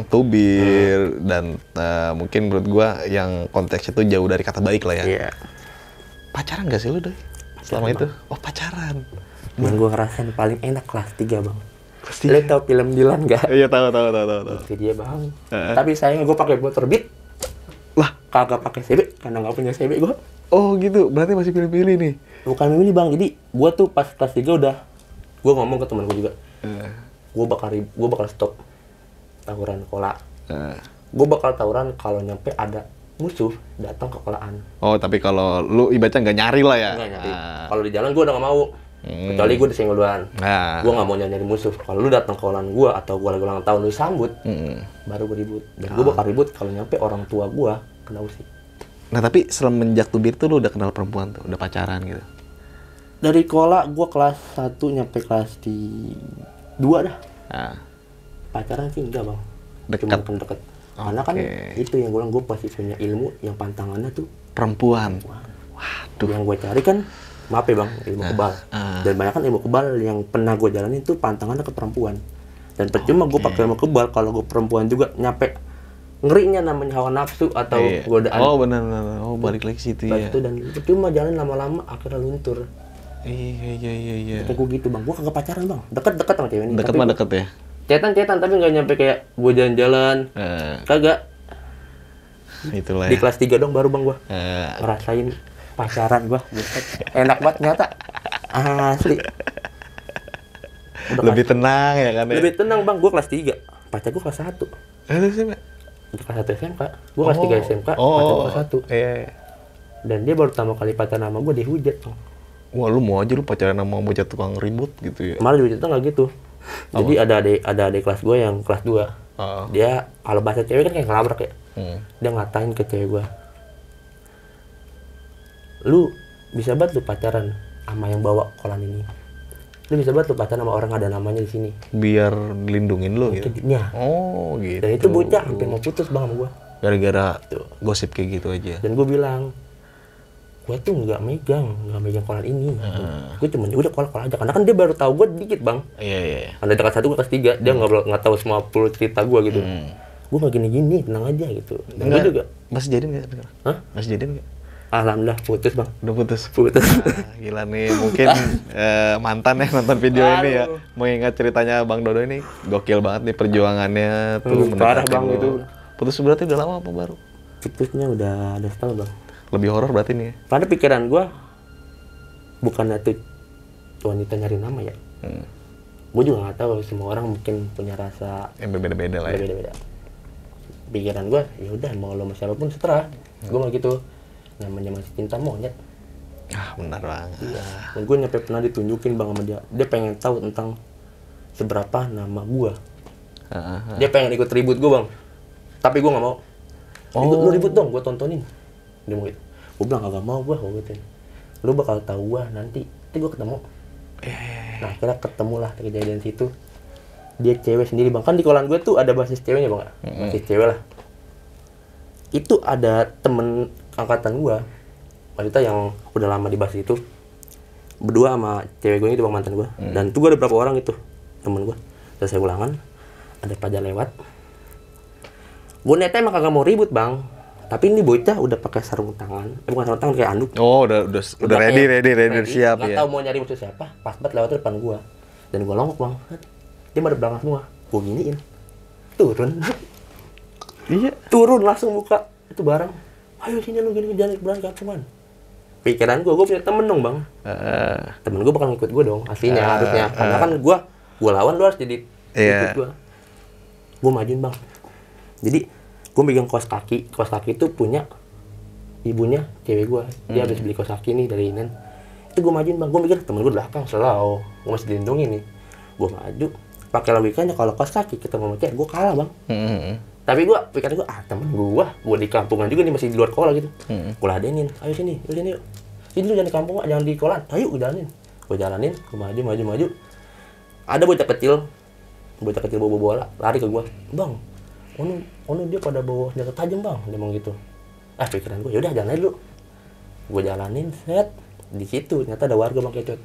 tubir dan mungkin menurut gua yang konteksnya tuh jauh dari kata baik lah ya. Iya. Pacaran gak sih lu, Doy? Selama itu? Oh, pacaran. Yang gue ngerasain paling enak kelas 3 bang. Kelas Lu tau film Dilan nggak? Iya, tahu. Itu dia bang. Tapi sayangnya gue pakai motor Beat. Lah, Kagak pakai CB karena nggak punya CB gue. oh gitu. Berarti masih pilih-pilih nih. Bukan ini bang. Jadi gue tuh pas kelas 3 udah. Gue ngomong ke temen gue juga. Gue bakal stop tawuran sekolah. Gue bakal tawuran kalau nyampe ada musuh datang ke sekolahan. Oh, tapi kalau lu ibaratnya nggak nyari lah ya. Enggak nyari. Kalau di jalan gue udah nggak mau. Kecuali gue disenggol duluan. Gue nggak mau nyari musuh. Kalau lu datang ke sekolahan gue atau gue lagi ulang tahun lu sambut, baru gue ribut. Dan gue bakal ribut kalau nyampe orang tua gue kena usik. Nah, tapi semenjak tubir tuh lu udah kenal perempuan tuh, udah pacaran gitu. Dari sekolah gue kelas 1 nyampe kelas 2 dah. Nah, Pacaran sih enggak bang. Dekat. Cuma deket. Karena kan itu yang gue bilang, gue pasti punya ilmu yang pantangannya tuh perempuan. Waduh. Yang gue cari kan, maaf ya bang, ilmu kebal. Dan banyak kan ilmu kebal yang pernah gue jalanin tuh pantangannya ke perempuan. Dan percuma gue pakai ilmu kebal kalau gue perempuan juga nyampe ngerinya namanya hawa nafsu atau godaan. Oh, benar. Oh, balik lagi situ ya. Itu dan percuma jalan lama-lama akhirnya luntur. Iya. Kayak gue gitu bang, gue kagak pacaran bang, deket sama cewek ini. Deket tapi mah deket ya. Cetan tapi nggak nyampe kayak gue jalan-jalan. Kagak. Itulah Di ya. kelas 3 dong baru bang gue ngerasain pacaran gue. Enak banget ternyata. Asli. Udah Lebih tenang ya kan ya. lebih tenang bang, gue kelas 3. Pacar gue kelas 1. Itu sih, Mbak. Kelas 1 SMK. Gue kelas 3 SMK, pacar gue kelas 1. Iya. Dan dia baru pertama kali pacaran sama gue dihujat bang. Wah, lu mau aja lu pacaran sama bocah tukang ribut gitu ya. Malah dihujatnya nggak gitu. Jadi ada adik kelas gue yang kelas 2. Dia kalau bahasa cewek kan kayak ngelabrak ya. Dia ngatain ke cewek gue, lu bisa banget lu pacaran sama yang bawa kolan ini. Lu bisa banget lu pacaran sama orang ada namanya di sini. Biar lindungin lu gitu. Ya. Oh, gitu. Dan itu bocah hampir mau putus bang sama gue. Gara-gara gosip kayak gitu aja. Dan gue bilang, gue tuh nggak megang kolan ini. Gue cuma udah kolan aja. Karena kan dia baru tahu gue dikit bang. Iya. Ada kelas 1 gue kelas 3, dia nggak tahu semua full cerita gue gitu. Gue nggak gini-gini, tenang aja gitu. Dan gue juga. Masih jadian nggak? Hah? Masih jadian nggak? Alhamdulillah putus bang. Udah putus. Gila nih, mungkin mantan ya nonton video ini ya. Mau ingat ceritanya Bang Dodo ini, gokil banget nih perjuangannya tuh. Parah bang lo. itu. Putus berarti udah lama apa baru? Putusnya udah ada setahun bang. Lebih horor berarti nih ya? Pada pikiran gue, bukannya tuh wanita nyari nama ya. Gue juga nggak tahu, semua orang mungkin punya rasa Yang berbeda-beda lah ya. beda-beda. Pikiran gue, ya udah mau lo sama siapapun seterah. Gue mah gitu. Namanya masih cinta monyet. Benar banget. Iya. Dan gue nyampe pernah ditunjukin bang sama dia. Dia pengen tahu tentang seberapa nama gue. Dia pengen ikut ribut gue bang. Tapi gue nggak mau. Lu ribut dong, gue tontonin. Dia mau gitu. Gue bilang kagak mau gue gituin. Lu bakal tahu gue nanti gue ketemu. Nah akhirnya ketemu lah kejadian situ. Dia cewek sendiri bang. Kan di kolan gue tuh ada basis ceweknya bang. Basis cewek lah. Itu ada temen angkatan gua, wanita yang udah lama di basis itu, berdua sama cewek gue itu bang, mantan gua. Dan itu gua ada berapa orang itu temen gua. Selesai ulangan, ada pelajar lewat. Gua niatnya emang kagak mau ribut bang, tapi ini bocah udah pakai sarung tangan, bukan sarung tangan kayak anduk. Oh, udah ready siap Gak ya. tahu mau nyari musuh siapa, pas banget lewat depan gua. Dan gua longok bang, dia pada belakang semua. Gua giniin, turun. Iya. Turun langsung buka itu barang. Ayo sini lu gini jangan berani kampungan. Pikiran gue punya temen dong bang. Temen gue bakal ngikut gue dong aslinya harusnya. Karena kan gue lawan, lu harus jadi ikut gue. Gue majuin bang. Jadi gue megang kaos kaki itu punya ibunya cewek gue. Dia habis beli kaos kaki nih dari Inen. Itu gue majuin bang. Gue mikir temen gue belakang selalu. Gue masih dilindungi nih. Gue maju. Pakai logikanya kalau kaos kaki ketemu sama cewek gue kalah bang. Tapi gue pikiran gue, temen gue di kampungan juga nih, masih di luar sekolah gitu. Gue ladenin, ayo sini yuk. Sini lu jangan di kampung, jangan di kolan. Ayo gue jalanin. Gue maju. Ada bocah kecil bawa bola, lari ke gue. Bang, ono dia pada bawa senjata tajam bang, dia ngomong gitu. Pikiran gue, yaudah jalan aja dulu. Gue jalanin, set. Di situ ternyata ada warga bang kecut.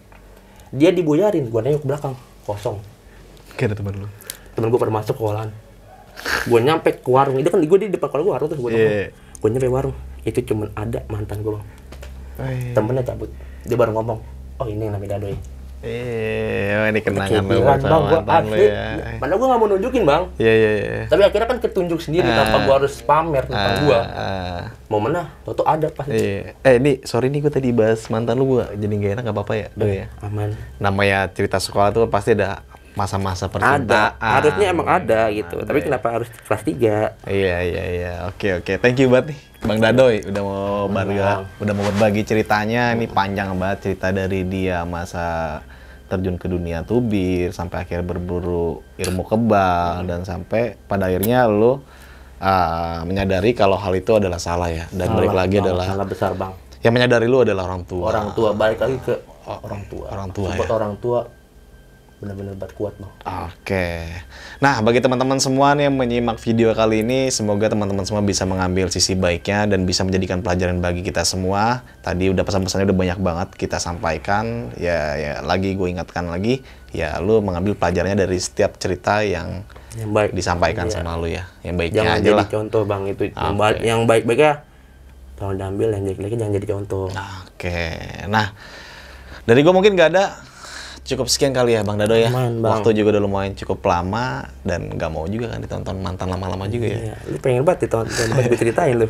Dia diboyarin, gue nengok ke belakang, kosong. Kayak ada temen lu. Temen gue pada masuk ke kolan. Gue nyampe ke warung, itu kan gue di depan kolam gue warung tuh, gue nyampe warung, itu cuman ada mantan gue bang. Temennya cabut, dia baru ngomong, oh ini yang namanya Dadoy. Ini kenangan lu sama mantan lu ya. Padahal gue nggak mau nunjukin bang. Iya. Tapi akhirnya kan ketunjuk sendiri tanpa gue harus pamer tentang gue. Mau mana? Toto ada pasti. Ini sorry nih gue tadi bahas mantan lu, gue jadi gak enak, gak apa-apa ya? Ya. Aman. Namanya cerita sekolah tuh pasti ada masa-masa percintaan. Harusnya emang ada gitu. Tapi kenapa harus kelas 3? Iya. Oke. Thank you banget nih Bang Dadoy udah mau berbagi ceritanya. Ini panjang banget cerita dari dia masa terjun ke dunia tubir sampai akhirnya berburu ilmu kebal dan sampai pada akhirnya lo menyadari kalau hal itu adalah salah ya. Dan balik lagi adalah salah besar bang. Yang menyadari lo adalah orang tua. Balik lagi ke orang tua. Support ya. Orang tua benar-benar kuat bang. Oke. Nah, bagi teman-teman semua nih yang menyimak video kali ini, semoga teman-teman semua bisa mengambil sisi baiknya dan bisa menjadikan pelajaran bagi kita semua. Tadi udah pesan-pesannya udah banyak banget kita sampaikan. Ya lagi gue ingatkan lagi, ya lu mengambil pelajarannya dari setiap cerita yang baik disampaikan sama lu ya. Yang baiknya jangan aja jadi lah. Contoh bang itu. Yang baik-baiknya tolong diambil, yang jelek-jeleknya jangan jadi contoh. Oke. Nah, dari gue mungkin gak ada. cukup sekian kali ya Bang Dado ya. Lumayan, Bang. Waktu juga udah lumayan cukup lama dan nggak mau juga kan ditonton mantan lama-lama juga ya. Iya, lu pengen banget ditonton, gue ceritain lu.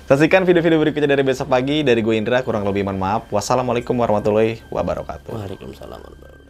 Saksikan video-video berikutnya dari Besok Pagi. Dari gue Indra, kurang lebih mohon maaf. Wassalamualaikum warahmatullahi wabarakatuh. Waalaikumsalam warahmatullahi wabarakatuh.